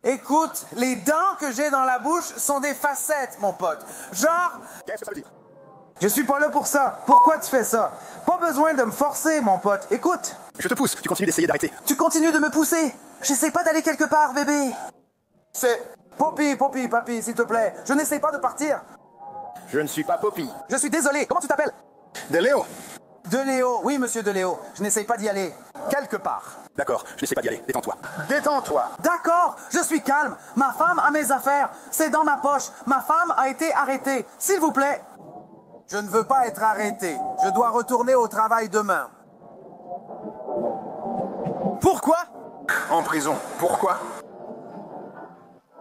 Écoute, les dents que j'ai dans la bouche sont des facettes, mon pote. Genre... Qu'est-ce que ça veut dire? Je suis pas là pour ça. Pourquoi tu fais ça? Pas besoin de me forcer, mon pote. Écoute. Je te pousse, tu continues d'essayer d'arrêter. Tu continues de me pousser. J'essaie pas d'aller quelque part, bébé. C'est... Poppy, papi, s'il te plaît. Je n'essaie pas de partir. Je ne suis pas Poppy. Je suis désolé. Comment tu t'appelles? De Léo. De Léo. Oui, monsieur De Léo. Je n'essaie pas d'y aller. Quelque part. D'accord, je n'essaie pas d'y aller. Détends-toi. Détends-toi. D'accord, je suis calme. Ma femme a mes affaires. C'est dans ma poche. Ma femme a été arrêtée. S'il vous plaît. Je ne veux pas être arrêté. Je dois retourner au travail demain. Pourquoi? En prison. Pourquoi?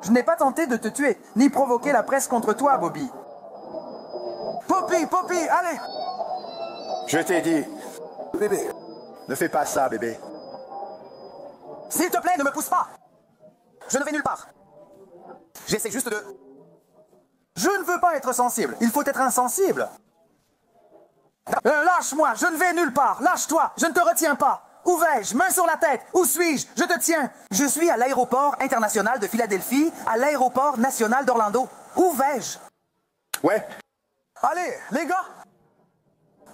Je n'ai pas tenté de te tuer, ni provoquer la presse contre toi, Bobby. Poppy, allez! Je t'ai dit... Bébé, ne fais pas ça, bébé. S'il te plaît, ne me pousse pas! Je ne vais nulle part. J'essaie juste de... Je ne veux pas être sensible. Il faut être insensible. Lâche-moi, je ne vais nulle part. Lâche-toi, je ne te retiens pas. Où vais-je? Main sur la tête. Où suis-je? Je te tiens. Je suis à l'aéroport international de Philadelphie, à l'aéroport national d'Orlando. Où vais-je? Ouais. Allez, les gars!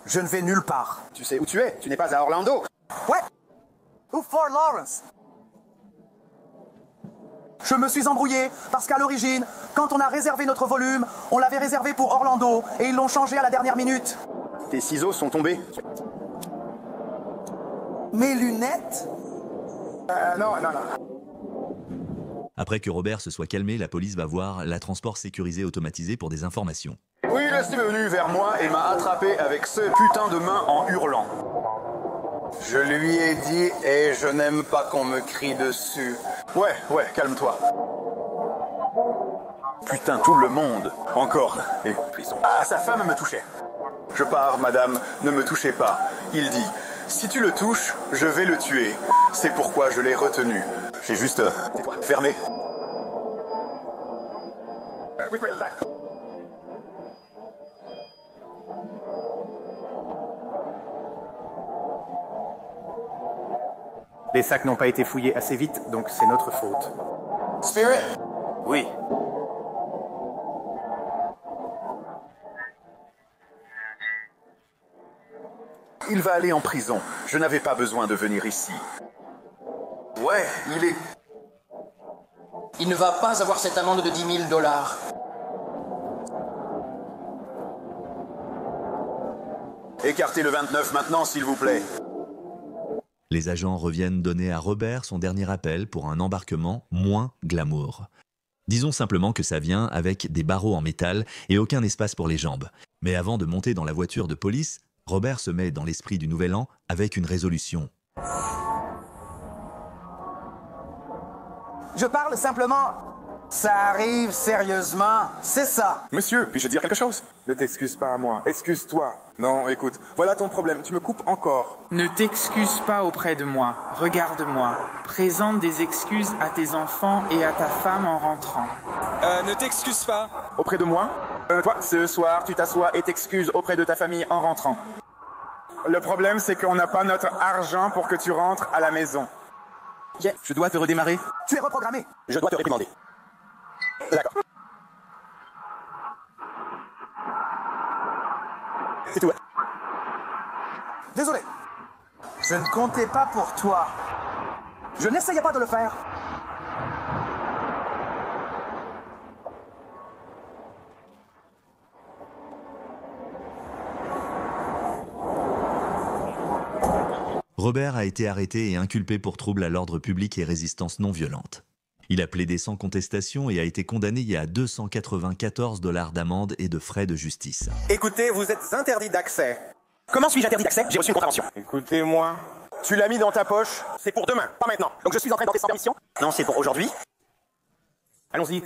Je ne vais nulle part. Tu sais où tu es? Tu n'es pas à Orlando. Ouais. Ou Fort Lawrence. Je me suis embrouillé parce qu'à l'origine, quand on a réservé notre volume, on l'avait réservé pour Orlando et ils l'ont changé à la dernière minute. Tes ciseaux sont tombés. Mes lunettes? Non. Après que Robert se soit calmé, la police va voir la transport sécurisé automatisé pour des informations. Oui, il est venu vers moi et m'a attrapé avec ce putain de main en hurlant. Je lui ai dit, et je n'aime pas qu'on me crie dessus. Ouais, calme-toi. Putain, tout le monde. Encore. Et prison. Ah, sa femme me touchait. Je pars, madame, ne me touchez pas. Il dit, si tu le touches, je vais le tuer. C'est pourquoi je l'ai retenu. J'ai juste... tais-toi, fermé. Les sacs n'ont pas été fouillés assez vite, donc c'est notre faute. Spirit? Oui. Il va aller en prison. Je n'avais pas besoin de venir ici. Ouais, il est... Il ne va pas avoir cette amende de 10 000 $. Écartez le 29 maintenant, s'il vous plaît. Les agents reviennent donner à Robert son dernier appel pour un embarquement moins glamour. Disons simplement que ça vient avec des barreaux en métal et aucun espace pour les jambes. Mais avant de monter dans la voiture de police, Robert se met dans l'esprit du nouvel an avec une résolution. Je parle simplement... Ça arrive sérieusement, c'est ça. Monsieur, puis-je dire quelque chose? Ne t'excuse pas à moi, excuse-toi. Non, écoute, voilà ton problème, tu me coupes encore. Ne t'excuse pas auprès de moi, regarde-moi. Présente des excuses à tes enfants et à ta femme en rentrant. Ne t'excuse pas. Auprès de moi? Toi, ce soir, tu t'assois et t'excuses auprès de ta famille en rentrant. Le problème, c'est qu'on n'a pas notre argent pour que tu rentres à la maison. Je dois te redémarrer. Tu es reprogrammé. Je dois te réprimander. D'accord. C'est tout. Désolé. Je ne comptais pas pour toi. Je n'essayais pas de le faire. Robert a été arrêté et inculpé pour trouble à l'ordre public et résistance non violente. Il a plaidé sans contestation et a été condamné à 294 $ d'amende et de frais de justice. Écoutez, vous êtes interdit d'accès. Comment suis-je interdit d'accès? J'ai reçu une contravention. Écoutez-moi. Tu l'as mis dans ta poche. C'est pour demain, pas maintenant. Donc je suis en train d'entrer sans permission? Non, c'est pour aujourd'hui. Allons-y.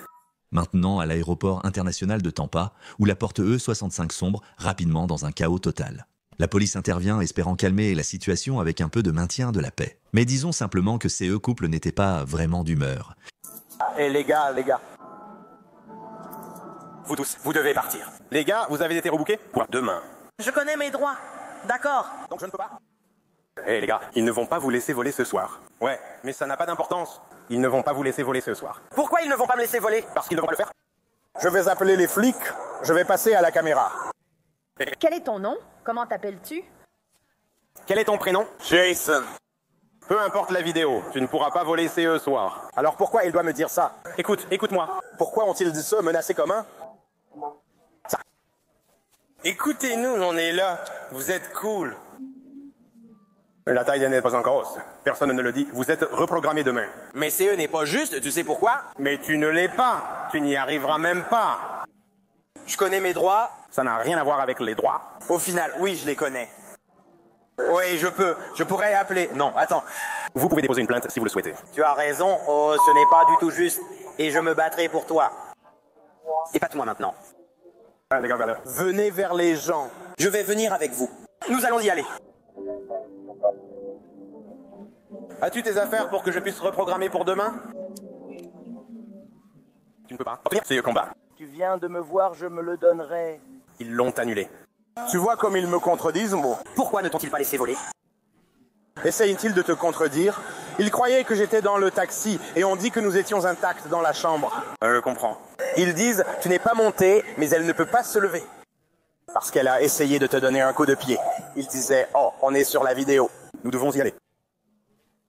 Maintenant à l'aéroport international de Tampa, où la porte E65 sombre rapidement dans un chaos total. La police intervient espérant calmer la situation avec un peu de maintien de la paix. Mais disons simplement que ces couples n'étaient pas vraiment d'humeur. Et les gars. Vous tous, vous devez partir. Les gars, vous avez été rebookés pour demain. Je connais mes droits. D'accord. Donc je ne peux pas. Les gars, ils ne vont pas vous laisser voler ce soir. Ouais, mais ça n'a pas d'importance. Ils ne vont pas vous laisser voler ce soir. Pourquoi ils ne vont pas me laisser voler? Parce qu'ils ne vont pas le faire. Je vais appeler les flics. Je vais passer à la caméra. Quel est ton nom? Comment t'appelles-tu? Quel est ton prénom? Jason. Peu importe la vidéo, tu ne pourras pas voler ce soir. Alors pourquoi il doit me dire ça? Écoute-moi. Pourquoi ont-ils dit ça, menacé commun? Ça. Écoutez-nous, on est là. Vous êtes cool. La taille n'est pas en cause. Personne ne le dit. Vous êtes reprogrammé demain. Mais CE n'est pas juste, tu sais pourquoi? Mais tu ne l'es pas. Tu n'y arriveras même pas. Je connais mes droits. Ça n'a rien à voir avec les droits. Au final, oui, je les connais. Oui, je pourrais appeler. Non, attends. Vous pouvez déposer une plainte si vous le souhaitez. Tu as raison, oh, ce n'est pas du tout juste. Et je me battrai pour toi. Épate-moi maintenant. Ah, les gars, venez vers les gens. Je vais venir avec vous. Nous allons y aller. As-tu tes affaires pour que je puisse reprogrammer pour demain? Tu ne peux pas. C'est le combat. Tu viens de me voir, je me le donnerai. Ils l'ont annulé. Tu vois comme ils me contredisent, Mo. Pourquoi ne t'ont-ils pas laissé voler? Essayent-ils de te contredire? Ils croyaient que j'étais dans le taxi et on dit que nous étions intacts dans la chambre. Je comprends. Ils disent, tu n'es pas montée, mais elle ne peut pas se lever. Parce qu'elle a essayé de te donner un coup de pied. Ils disaient, oh, on est sur la vidéo. Nous devons y aller.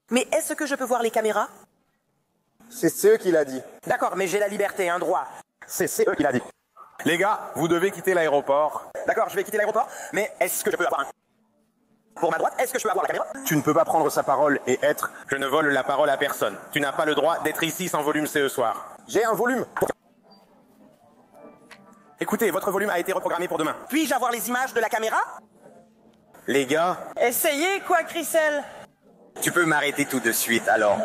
Mais est-ce que je peux voir les caméras? C'est CE qui l'a dit. D'accord, mais j'ai la liberté, un droit. C'est CE qui l'a dit. Les gars, vous devez quitter l'aéroport. D'accord, je vais quitter l'aéroport, mais est-ce que je peux avoir un... Pour ma droite, est-ce que je peux avoir la caméra? Tu ne peux pas prendre sa parole et être... Je ne vole la parole à personne. Tu n'as pas le droit d'être ici sans volume ce soir. J'ai un volume. Écoutez, votre volume a été reprogrammé pour demain. Puis-je avoir les images de la caméra? Les gars... Essayez quoi, Chriselle? Tu peux m'arrêter tout de suite, alors.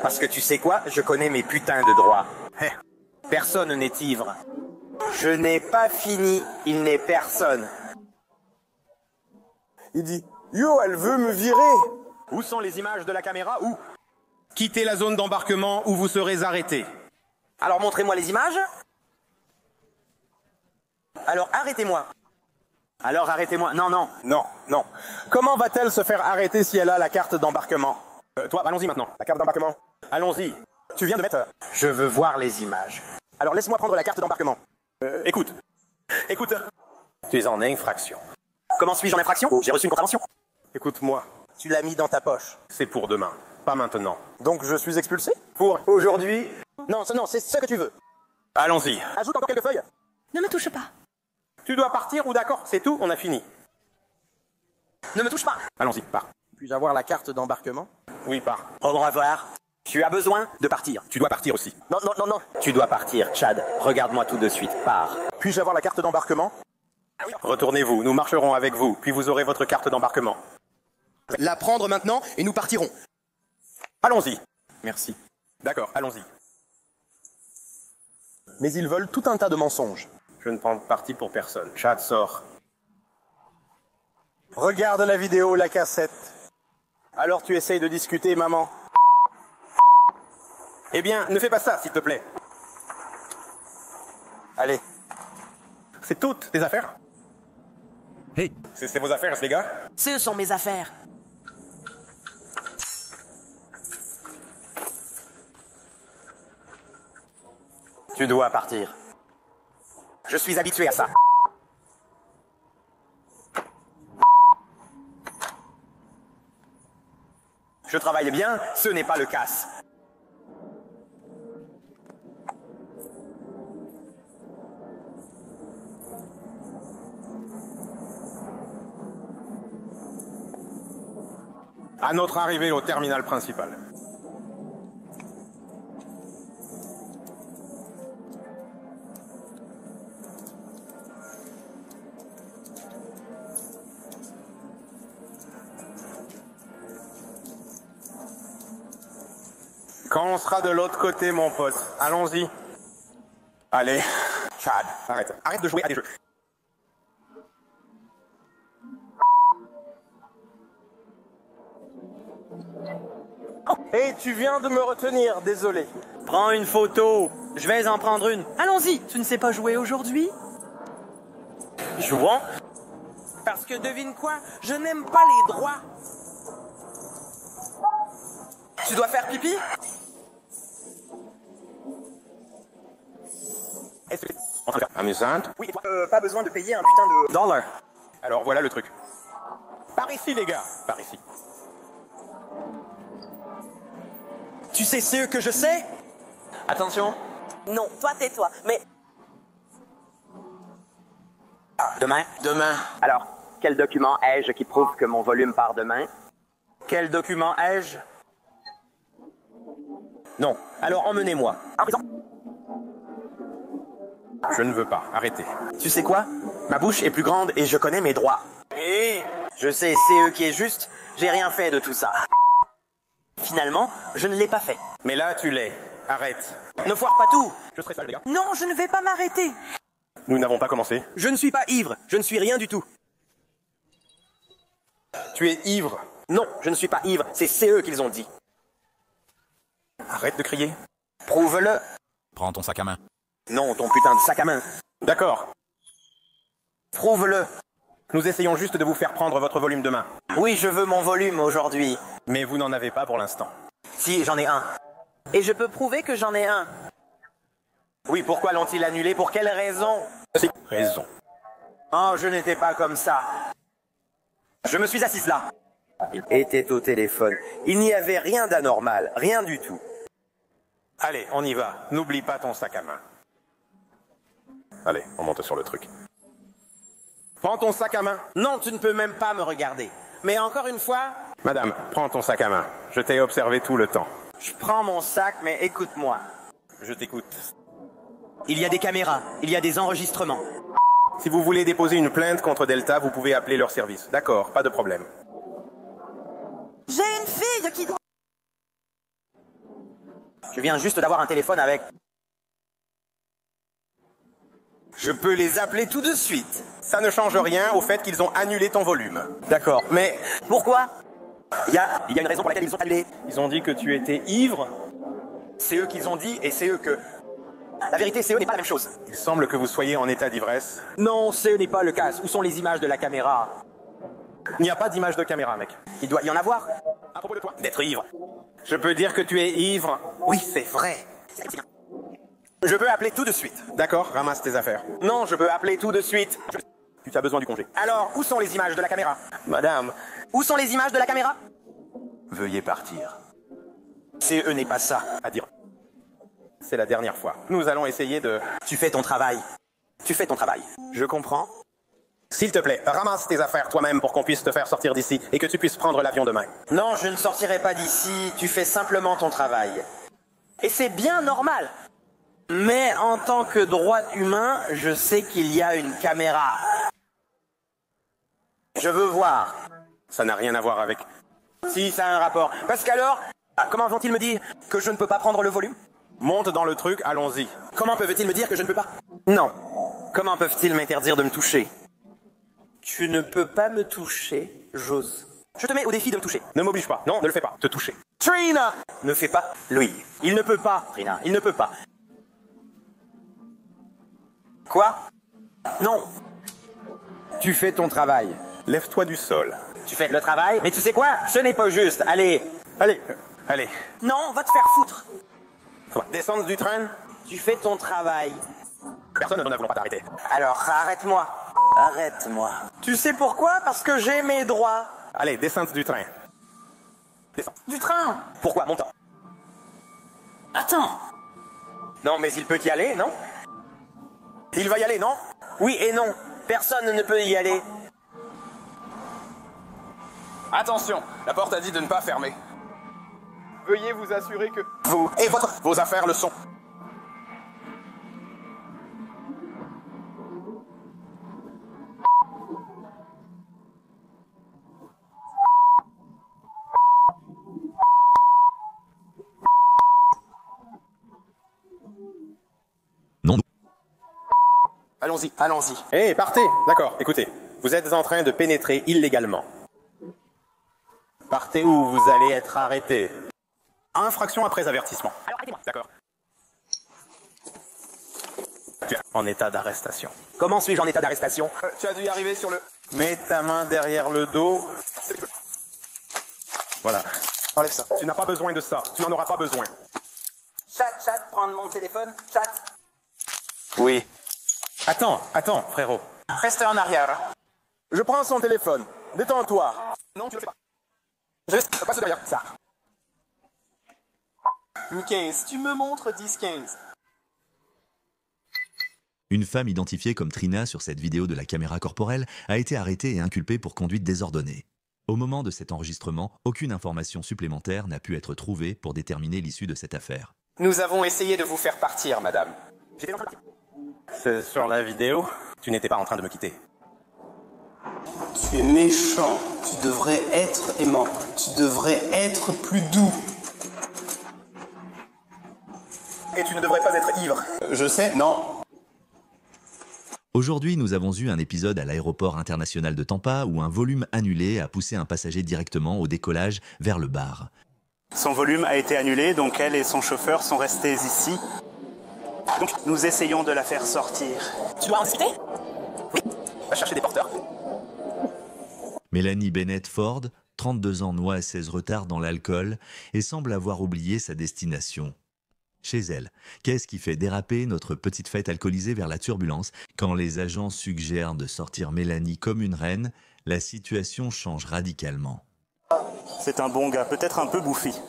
Parce que tu sais quoi? Je connais mes putains de droits. Personne n'est ivre. Je n'ai pas fini, il n'est personne. Il dit, yo, elle veut me virer. Où sont les images de la caméra? Où? Quittez la zone d'embarquement où vous serez arrêtés. Alors montrez-moi les images. Alors arrêtez-moi. Alors arrêtez-moi. Non, non. Non, non. Comment va-t-elle se faire arrêter si elle a la carte d'embarquement? Toi, allons-y maintenant. La carte d'embarquement. Allons-y. Tu viens de mettre... Je veux voir les images. Alors laisse-moi prendre la carte d'embarquement. Écoute. Écoute. Tu es en infraction. Comment suis-je en infraction? Oh, j'ai reçu une contravention. Écoute-moi. Tu l'as mis dans ta poche. C'est pour demain, pas maintenant. Donc je suis expulsé? Pour aujourd'hui? Non, c'est ce que tu veux. Allons-y. Ajoute encore quelques feuilles. Ne me touche pas. Tu dois partir ou d'accord? C'est tout, on a fini. Ne me touche pas. Allons-y, pars. Puis-je avoir la carte d'embarquement? Oui, pars. Au revoir. Tu as besoin de partir. Tu dois partir aussi. Non, non, non, non. Tu dois partir, Chad. Regarde-moi tout de suite. Pars. Puis-je avoir la carte d'embarquement? Retournez-vous, nous marcherons avec vous, puis vous aurez votre carte d'embarquement. La prendre maintenant et nous partirons. Allons-y. Merci. D'accord, allons-y. Mais ils veulent tout un tas de mensonges. Je ne prends parti pour personne. Chad, sort. Regarde la vidéo, la cassette. Alors tu essayes de discuter, maman? Eh bien, ne fais pas ça, s'il te plaît. Allez. C'est toutes tes affaires? Hey. C'est vos affaires, les gars? Ce sont mes affaires. Tu dois partir. Je suis habitué à ça. Je travaille bien, ce n'est pas le casse. À notre arrivée au terminal principal. Quand on sera de l'autre côté, mon pote, allons-y. Allez, Chad, arrête. Arrête de jouer à des jeux. Hey, tu viens de me retenir, désolé. Prends une photo. Je vais en prendre une. Allons-y. Tu ne sais pas jouer aujourd'hui? Jouons. Parce que devine quoi? Je n'aime pas les droits. Tu dois faire pipi? Est-ce que... Amusante? Oui, pas besoin de payer un putain de dollar. Alors voilà le truc. Par ici, les gars. Par ici. Tu sais ce que je sais? Attention. Non, toi tais-toi, mais... Demain? Demain. Alors, quel document ai-je qui prouve que mon volume part demain? Quel document ai-je? Non. Alors emmenez-moi. À présent. Je ne veux pas. Arrêtez. Tu sais quoi? Ma bouche est plus grande et je connais mes droits. Et je sais, c'est eux qui est juste. J'ai rien fait de tout ça. Finalement, je ne l'ai pas fait. Mais là, tu l'es. Arrête. Ne foire pas tout. Je serai sale, les gars. Non, je ne vais pas m'arrêter. Nous n'avons pas commencé. Je ne suis pas ivre. Je ne suis rien du tout. Tu es ivre. Non, je ne suis pas ivre. C'est eux qu'ils ont dit. Arrête de crier. Prouve-le. Prends ton sac à main. Non, ton putain de sac à main. D'accord. Prouve-le. Nous essayons juste de vous faire prendre votre volume de main. Oui, je veux mon volume aujourd'hui. Mais vous n'en avez pas pour l'instant. Si, j'en ai un. Et je peux prouver que j'en ai un. Oui, pourquoi l'ont-ils annulé? Pour quelle raison? Raison. Oh, je n'étais pas comme ça. Je me suis assise là. Il était au téléphone. Il n'y avait rien d'anormal, rien du tout. Allez, on y va. N'oublie pas ton sac à main. Allez, on monte sur le truc. Prends ton sac à main. Non, tu ne peux même pas me regarder. Mais encore une fois... Madame, prends ton sac à main. Je t'ai observé tout le temps. Je prends mon sac, mais écoute-moi. Je t'écoute. Il y a des caméras, il y a des enregistrements. Si vous voulez déposer une plainte contre Delta, vous pouvez appeler leur service. D'accord, pas de problème. J'ai une fille qui... Je viens juste d'avoir un téléphone avec... Je peux les appeler tout de suite. Ça ne change rien au fait qu'ils ont annulé ton volume. D'accord, mais pourquoi? Il y a une raison pour laquelle ils ont annulé. Ils ont dit que tu étais ivre. C'est eux qu'ils ont dit et c'est eux que... La vérité, c'est eux n'est pas la même chose. Il semble que vous soyez en état d'ivresse. Non, c'est eux n'est pas le cas. Où sont les images de la caméra? Il n'y a pas d'image de caméra, mec. Il doit y en avoir. À propos de toi. D'être ivre. Je peux dire que tu es ivre. Oui, c'est vrai. Je peux appeler tout de suite. D'accord, ramasse tes affaires. Non, je peux appeler tout de suite. Tu as besoin du congé. Alors, où sont les images de la caméra? Madame. Où sont les images de la caméra? Veuillez partir. C'est eux n'est pas ça. À dire. C'est la dernière fois. Nous allons essayer de... Tu fais ton travail. Tu fais ton travail. Je comprends. S'il te plaît, ramasse tes affaires toi-même pour qu'on puisse te faire sortir d'ici et que tu puisses prendre l'avion demain. Non, je ne sortirai pas d'ici. Tu fais simplement ton travail. Et c'est bien normal. Mais en tant que droit humain, je sais qu'il y a une caméra. Je veux voir. Ça n'a rien à voir avec... Si, ça a un rapport. Parce qu'alors, comment vont-ils me dire que je ne peux pas prendre le volume? Monte dans le truc, allons-y. Comment peuvent-ils me dire que je ne peux pas? Non. Comment peuvent-ils m'interdire de me toucher? Tu ne peux pas me toucher, j'ose. Je te mets au défi de me toucher. Ne m'oblige pas. Non, ne le fais pas. Te toucher. Trina! Ne fais pas, Louis. Il ne peut pas, Trina. Il ne peut pas. Quoi? Non. Tu fais ton travail. Lève-toi du sol. Tu fais le travail? Mais tu sais quoi? Ce n'est pas juste. Allez. Allez. Allez. Non, va te faire foutre. Descendre du train? Tu fais ton travail. Personne ne voulons pas t'arrêter. Alors, arrête-moi. Arrête-moi. Tu sais pourquoi? Parce que j'ai mes droits. Allez, descente du train. Descends. Du train? Pourquoi? Montant. Attends. Non, mais il peut y aller, non? Il va y aller, non? Oui et non. Personne ne peut y aller. Attention, la porte a dit de ne pas fermer. Veuillez vous assurer que... Vous et vos affaires le sont. Non. Allons-y, allons-y. Hé, partez. D'accord, écoutez. Vous êtes en train de pénétrer illégalement. Partez ou vous allez être arrêté. Infraction après avertissement. Alors, arrêtez-moi. D'accord. Tu es en état d'arrestation. Comment suis-je en état d'arrestation? Tu as dû y arriver sur le... Mets ta main derrière le dos. Voilà. Enlève ça. Tu n'as pas besoin de ça. Tu n'en auras pas besoin. Chat, prendre mon téléphone. Chat. Oui. Attends, frérot. Restez en arrière. Je prends son téléphone. Détends-toi. Non, tu le fais pas. Je passe derrière. Ça. 15, tu me montres 10-15. Une femme identifiée comme Trina sur cette vidéo de la caméra corporelle a été arrêtée et inculpée pour conduite désordonnée. Au moment de cet enregistrement, aucune information supplémentaire n'a pu être trouvée pour déterminer l'issue de cette affaire. Nous avons essayé de vous faire partir, madame. J'étais en train de... C'est sur la vidéo. Tu n'étais pas en train de me quitter. Tu es méchant. Tu devrais être aimant. Tu devrais être plus doux. Et tu ne devrais pas être ivre. Je sais, non. Aujourd'hui, nous avons eu un épisode à l'aéroport international de Tampa où un volume annulé a poussé un passager directement au décollage vers le bar. Son volume a été annulé, donc elle et son chauffeur sont restés ici. Donc nous essayons de la faire sortir. Tu dois en discuter? Oui. Va chercher des porteurs. Mélanie Bennett Ford, 32 ans, noie à 16 retards dans l'alcool et semble avoir oublié sa destination. Chez elle, qu'est-ce qui fait déraper notre petite fête alcoolisée vers la turbulence? Quand les agents suggèrent de sortir Mélanie comme une reine, la situation change radicalement. C'est un bon gars, peut-être un peu bouffi.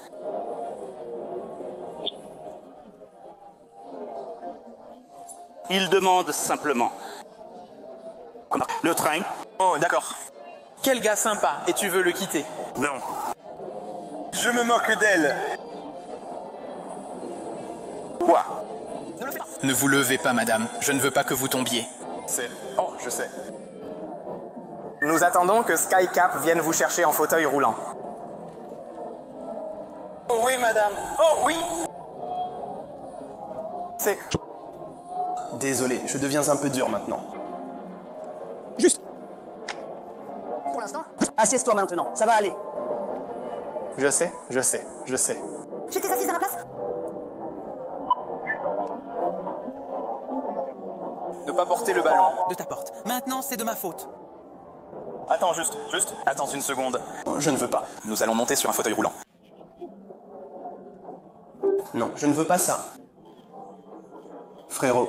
Il demande simplement le train. Oh, d'accord. Quel gars sympa, et tu veux le quitter? Non. Je me moque d'elle. Quoi? Ne vous levez pas, madame. Je ne veux pas que vous tombiez. Oh, je sais. Nous attendons que Skycap vienne vous chercher en fauteuil roulant. Oh oui, madame. Oh oui. C'est... Désolé, je deviens un peu dur maintenant. Juste. Pour l'instant, assieds-toi maintenant, ça va aller. Je sais, je sais, je sais. J'étais assise à ma place. Ne pas porter le ballon. De ta porte. Maintenant, c'est de ma faute. Attends, juste. Attends une seconde. Je ne veux pas. Nous allons monter sur un fauteuil roulant. Non, je ne veux pas ça. Frérot.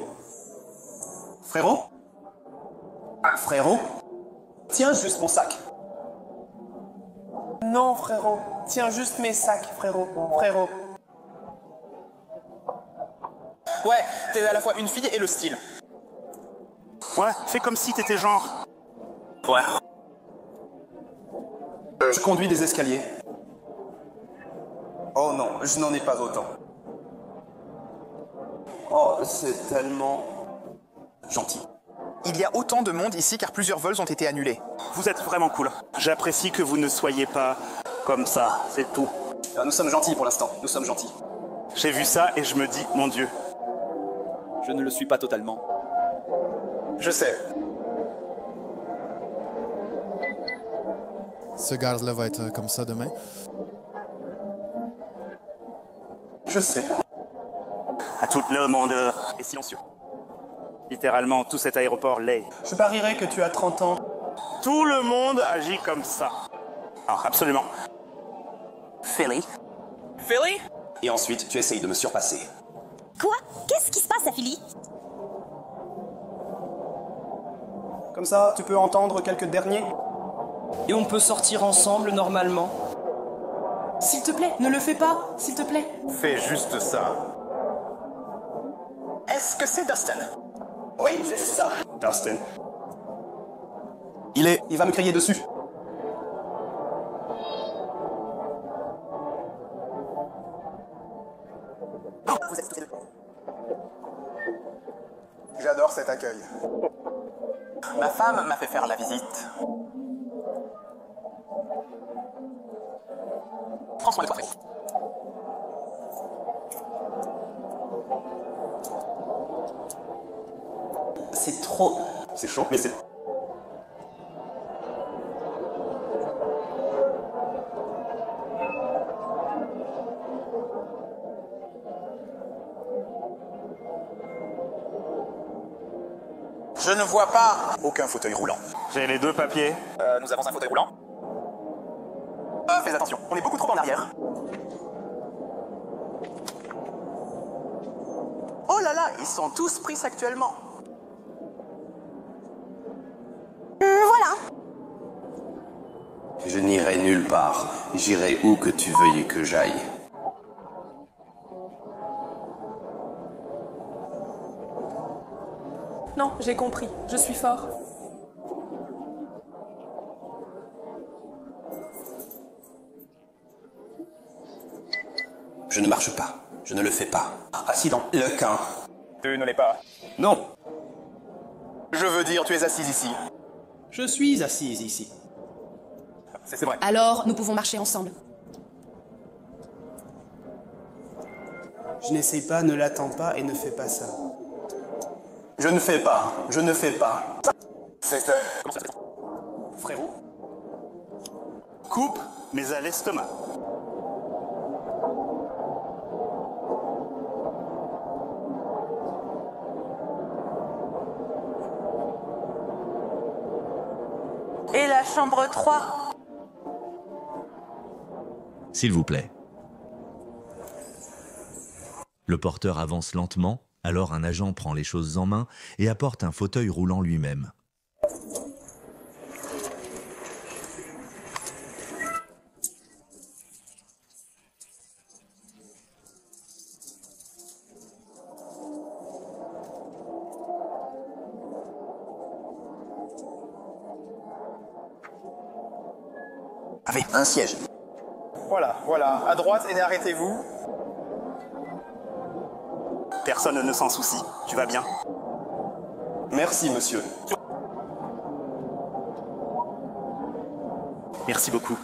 Frérot? Frérot? Tiens juste mon sac. Non, frérot. Tiens juste mes sacs, frérot. Frérot. Ouais, t'es à la fois une fille et le style. Ouais, fais comme si t'étais genre... Ouais. Je conduis des escaliers. Oh non, je n'en ai pas autant. Oh, c'est tellement... gentil. Il y a autant de monde ici car plusieurs vols ont été annulés. Vous êtes vraiment cool. J'apprécie que vous ne soyez pas comme ça, c'est tout. Nous sommes gentils pour l'instant, nous sommes gentils. J'ai vu ça et je me dis, mon Dieu. Je ne le suis pas totalement. Je sais. Ce garde-là va être comme ça demain. Je sais. À tout le monde est silencieux. Littéralement, tout cet aéroport l'est. Je parierais que tu as 30 ans. Tout le monde agit comme ça. Ah, absolument. Philly? Philly? Et ensuite, tu essayes de me surpasser. Quoi? Qu'est-ce qui se passe à Philly? Comme ça, tu peux entendre quelques derniers. Et on peut sortir ensemble normalement. S'il te plaît, ne le fais pas, s'il te plaît. Fais juste ça. Est-ce que c'est Dustin? Oui, c'est ça. Dustin. Il va me crier dessus. Vous êtes tous les deux. J'adore cet accueil. Ma femme m'a fait faire la visite. Prends soin de toi, frère. C'est trop... C'est chaud, mais c'est... Je ne vois pas aucun fauteuil roulant. J'ai les deux papiers. Nous avons un fauteuil roulant. Fais attention, on est beaucoup trop en arrière. Oh là là, ils sont tous pris actuellement. Voilà. Je n'irai nulle part. J'irai où que tu veuilles que j'aille. Non, j'ai compris, je suis fort. Je ne marche pas. Je ne le fais pas. Assis dans le camp. Tu ne l'es pas. Non. Je veux dire, tu es assise ici. Je suis assise ici. C'est vrai. Alors, nous pouvons marcher ensemble. Je n'essaie pas, ne l'attends pas et ne fais pas ça. Je ne fais pas. Je ne fais pas. C'est... Comment ça se fait? Frérot. Coupe, mais à l'estomac. Et la chambre 3? S'il vous plaît. Le porteur avance lentement, alors un agent prend les choses en main et apporte un fauteuil roulant lui-même. Avec un siège. Voilà, voilà. À droite et arrêtez-vous. Personne ne s'en soucie. Tu vas bien? Merci, monsieur. Merci beaucoup.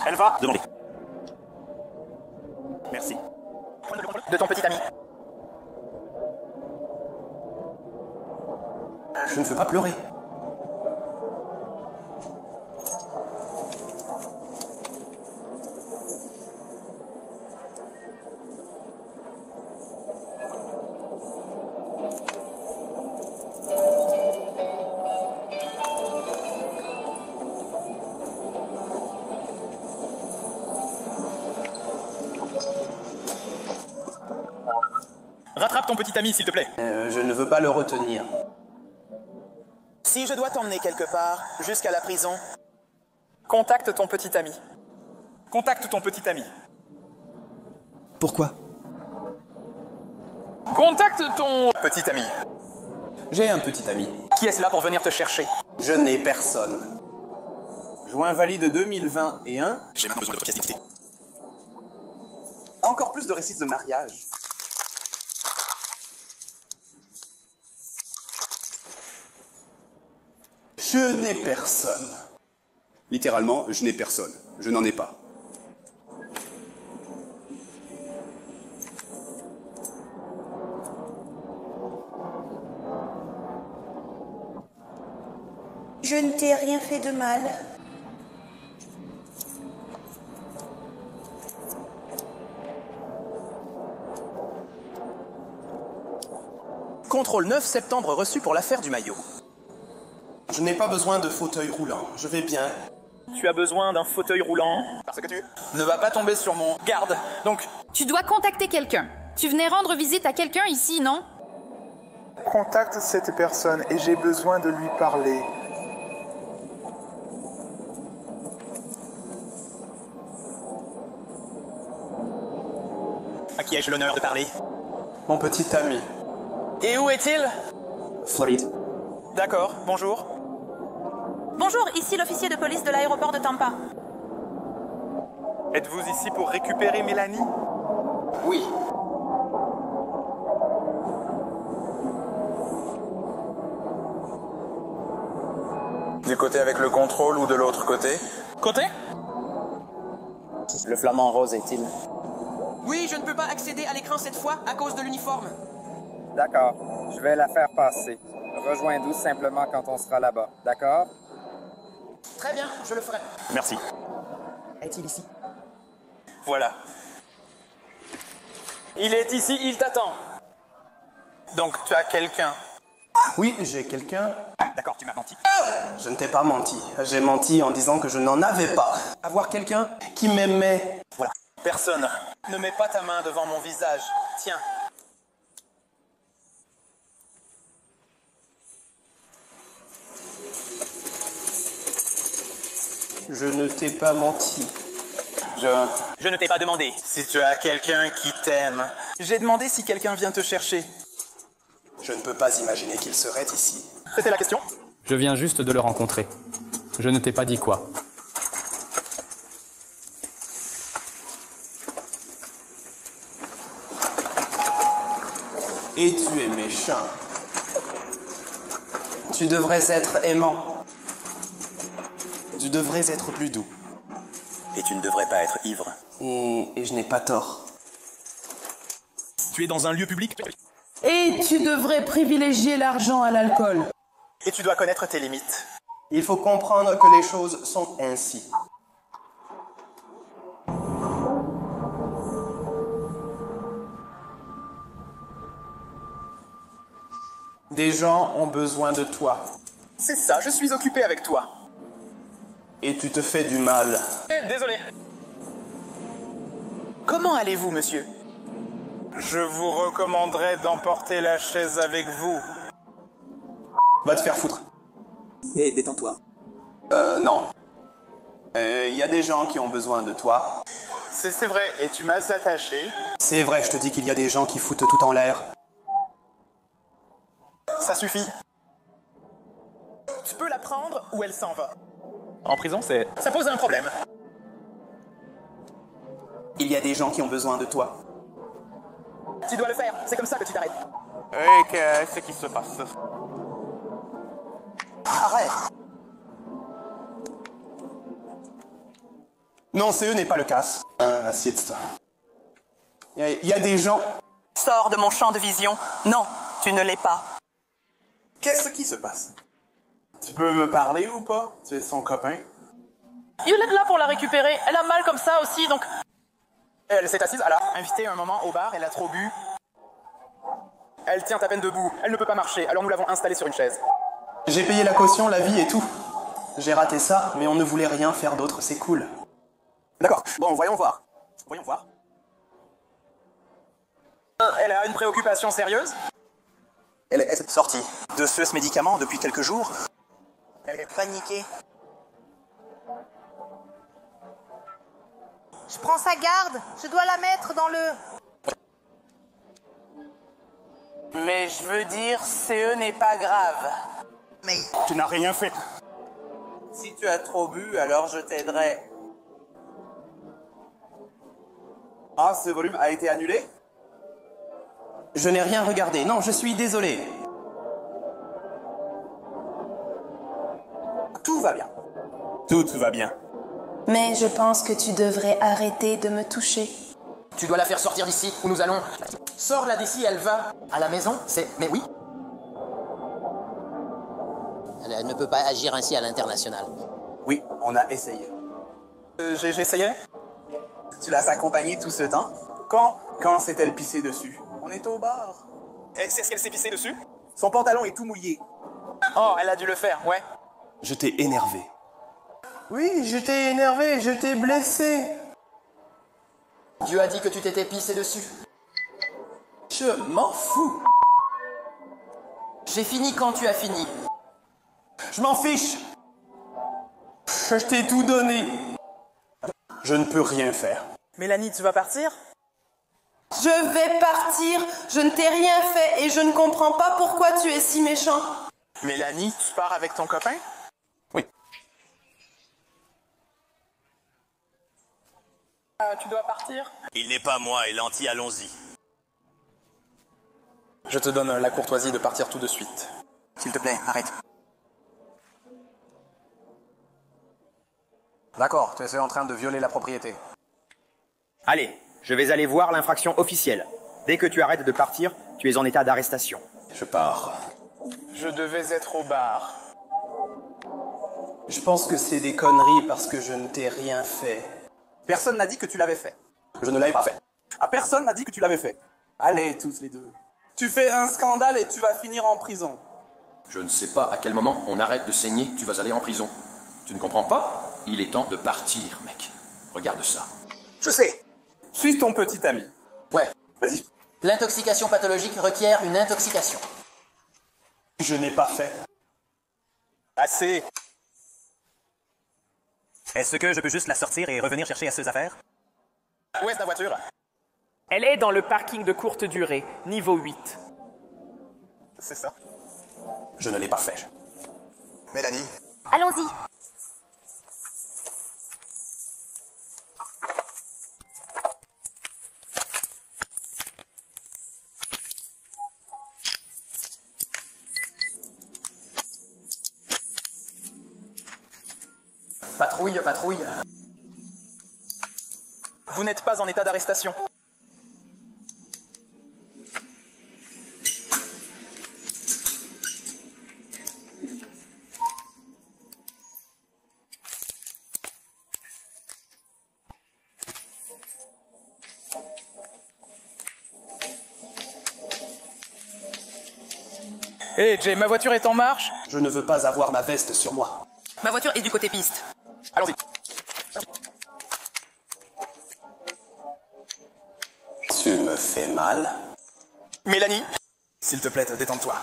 Elle va demander. Merci. De ton petit ami. Je ne veux pas pleurer. Rattrape ton petit ami, s'il te plaît. Je ne veux pas le retenir. Si je dois t'emmener quelque part, jusqu'à la prison, Contacte ton petit ami. Contacte ton petit ami. Pourquoi? Contacte ton petit ami. J'ai un petit ami. Qui est-ce là pour venir te chercher? Je n'ai personne. Juin valide 2021. J'ai maintenant besoin de votre pièce d'identité. Encore plus de récits de mariage. Je n'ai personne. Littéralement, je n'ai personne. Je n'en ai pas. Je ne t'ai rien fait de mal. Contrôle 9 septembre reçu pour l'affaire du maillot. Je n'ai pas besoin de fauteuil roulant. Je vais bien. Tu as besoin d'un fauteuil roulant. Parce que tu ne vas pas tomber sur mon garde. Donc, Tu dois contacter quelqu'un. Tu venais rendre visite à quelqu'un ici, non? Contacte cette personne et j'ai besoin de lui parler. à qui ai-je l'honneur de parler? Mon petit ami. Et où est-il? Floride. D'accord, bonjour. Bonjour, ici l'officier de police de l'aéroport de Tampa. Êtes-vous ici pour récupérer Mélanie? Oui. Du côté avec le contrôle ou de l'autre côté? Côté? Le flamant rose est-il? Oui, je ne peux pas accéder à l'écran cette fois à cause de l'uniforme. D'accord, je vais la faire passer. Rejoins-nous simplement quand on sera là-bas, d'accord? Très bien, je le ferai. Merci. Est-il ici? Voilà. Il est ici, il t'attend. Donc tu as quelqu'un? Oui, j'ai quelqu'un. D'accord, tu m'as menti. Je ne t'ai pas menti. J'ai menti en disant que je n'en avais pas. Avoir quelqu'un qui m'aimait. Voilà. Personne. Ne mets pas ta main devant mon visage. Tiens. Je ne t'ai pas menti. Je ne t'ai pas demandé si tu as quelqu'un qui t'aime. J'ai demandé si quelqu'un vient te chercher. Je ne peux pas imaginer qu'il serait ici. C'était la question? Je viens juste de le rencontrer. Je ne t'ai pas dit quoi. Et tu es méchant. Tu devrais être aimant. Tu devrais être plus doux. Et tu ne devrais pas être ivre. Et je n'ai pas tort. Tu es dans un lieu public? Et tu devrais privilégier l'argent à l'alcool. Et tu dois connaître tes limites. Il faut comprendre que les choses sont ainsi. Des gens ont besoin de toi. C'est ça, je suis occupé avec toi. Et tu te fais du mal. Désolé. Comment allez-vous, monsieur? Je vous recommanderais d'emporter la chaise avec vous. Va te faire foutre. Hé, détends-toi. Non. Il y a des gens qui ont besoin de toi. C'est vrai, et tu m'as attaché. C'est vrai, je te dis qu'il y a des gens qui foutent tout en l'air. Ça suffit. Tu peux la prendre ou elle s'en va. En prison, c'est... Ça pose un problème. Il y a des gens qui ont besoin de toi. Tu dois le faire, c'est comme ça que tu t'arrêtes. Et qu'est-ce qui se passe? Arrête! Non, CE n'est pas le casse. Assieds-toi. Il y a des gens... Sors de mon champ de vision. Non, tu ne l'es pas. Qu'est-ce qui se passe? Tu peux me parler ou pas? Tu es son copain? Il est là pour la récupérer. Elle a mal comme ça aussi, donc... Elle s'est assise, elle a invité un moment au bar, elle a trop bu. Elle tient à peine debout, elle ne peut pas marcher, alors nous l'avons installée sur une chaise. J'ai payé la caution, la vie et tout. J'ai raté ça, mais on ne voulait rien faire d'autre, c'est cool. D'accord, bon, voyons voir. Voyons voir. Elle a une préoccupation sérieuse? Elle est sortie de ce médicament depuis quelques jours. Elle est paniquée. Je prends sa garde. Je dois la mettre dans le... Mais je veux dire, CE n'est pas grave. Mais... Tu n'as rien fait. Si tu as trop bu, alors je t'aiderai. Ah, ce volume a été annulé? Je n'ai rien regardé. Non, je suis désolé. Tout va bien. Tout va bien. Mais je pense que tu devrais arrêter de me toucher. Tu dois la faire sortir d'ici, où nous allons. Sors-la d'ici, elle va à la maison, c'est... Mais oui. Elle ne peut pas agir ainsi à l'international. Oui, on a essayé. J'ai essayé. Tu l'as accompagnée tout ce temps? Quand s'est-elle pissée dessus? On est au bar. C'est ce qu'elle s'est pissée dessus? Son pantalon est tout mouillé. Oh, elle a dû le faire, ouais. Je t'ai énervé. Oui, je t'ai énervé, je t'ai blessé. Dieu a dit que tu t'étais pissé dessus. Je m'en fous. J'ai fini quand tu as fini. Je m'en fiche. Je t'ai tout donné. Je ne peux rien faire. Mélanie, tu vas partir? Je vais partir. Je ne t'ai rien fait et je ne comprends pas pourquoi tu es si méchant. Mélanie, tu pars avec ton copain? Oui. Tu dois partir? Il n'est pas moi et Lanty, allons-y. Je te donne la courtoisie de partir tout de suite. S'il te plaît, arrête. D'accord, tu es en train de violer la propriété. Allez, je vais aller voir l'infraction officielle. Dès que tu arrêtes de partir, tu es en état d'arrestation. Je pars. Je devais être au bar. Je pense que c'est des conneries parce que je ne t'ai rien fait. Personne n'a dit que tu l'avais fait. Je ne l'avais pas fait. Ah, personne n'a dit que tu l'avais fait. Allez, tous les deux. Tu fais un scandale et tu vas finir en prison. Je ne sais pas à quel moment on arrête de saigner, tu vas aller en prison. Tu ne comprends pas? Il est temps de partir, mec. Regarde ça. Je sais. Suis ton petit ami. Ouais. Vas-y. L'intoxication pathologique requiert une intoxication. Je n'ai pas fait. Assez. Est-ce que je peux juste la sortir et revenir chercher à ses affaires? Où est ta voiture? Elle est dans le parking de courte durée, niveau 8. C'est ça. Je ne l'ai pas fait. Mélanie. Allons-y. Patrouille, patrouille. Vous n'êtes pas en état d'arrestation. Hé, Jay, ma voiture est en marche. Je ne veux pas avoir ma veste sur moi. Ma voiture est du côté piste. Allons-y. Tu me fais mal. Mélanie, s'il te plaît, détends-toi.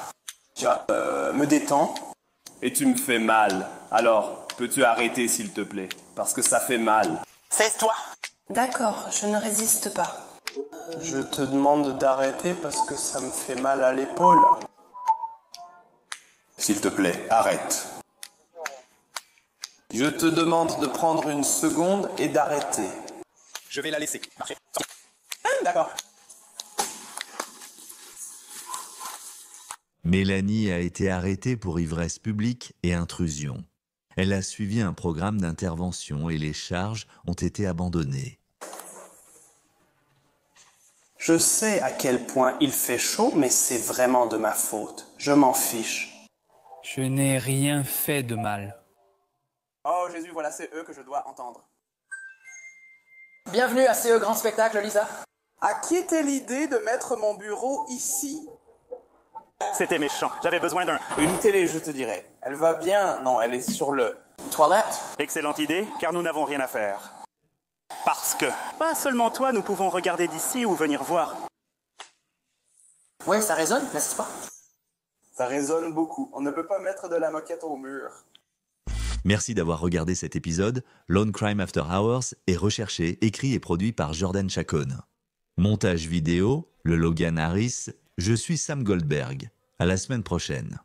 Tiens, me détends. Et tu me fais mal. Alors, peux-tu arrêter, s'il te plaît? Parce que ça fait mal. C'est toi. D'accord, je ne résiste pas. Je te demande d'arrêter parce que ça me fait mal à l'épaule. S'il te plaît, arrête. Je te demande de prendre une seconde et d'arrêter. Je vais la laisser. Marchez. D'accord. Mélanie a été arrêtée pour ivresse publique et intrusion. Elle a suivi un programme d'intervention et les charges ont été abandonnées. Je sais à quel point il fait chaud, mais c'est vraiment de ma faute. Je m'en fiche. Je n'ai rien fait de mal. Oh Jésus, voilà, c'est eux que je dois entendre. Bienvenue à CE Grand Spectacle, Lisa. À qui était l'idée de mettre mon bureau ici? C'était méchant. J'avais besoin une télé, je te dirais. Elle va bien? Non, elle est sur le... Toilette. Excellente idée, car nous n'avons rien à faire. Parce que, pas seulement toi, nous pouvons regarder d'ici ou venir voir. Ouais, ça résonne, n'est-ce pas? Ça résonne beaucoup. On ne peut pas mettre de la moquette au mur. Merci d'avoir regardé cet épisode. Lone Crime After Hours est recherché, écrit et produit par Jordan Chacon. Montage vidéo, le Logan Harris. Je suis Sam Goldberg. À la semaine prochaine.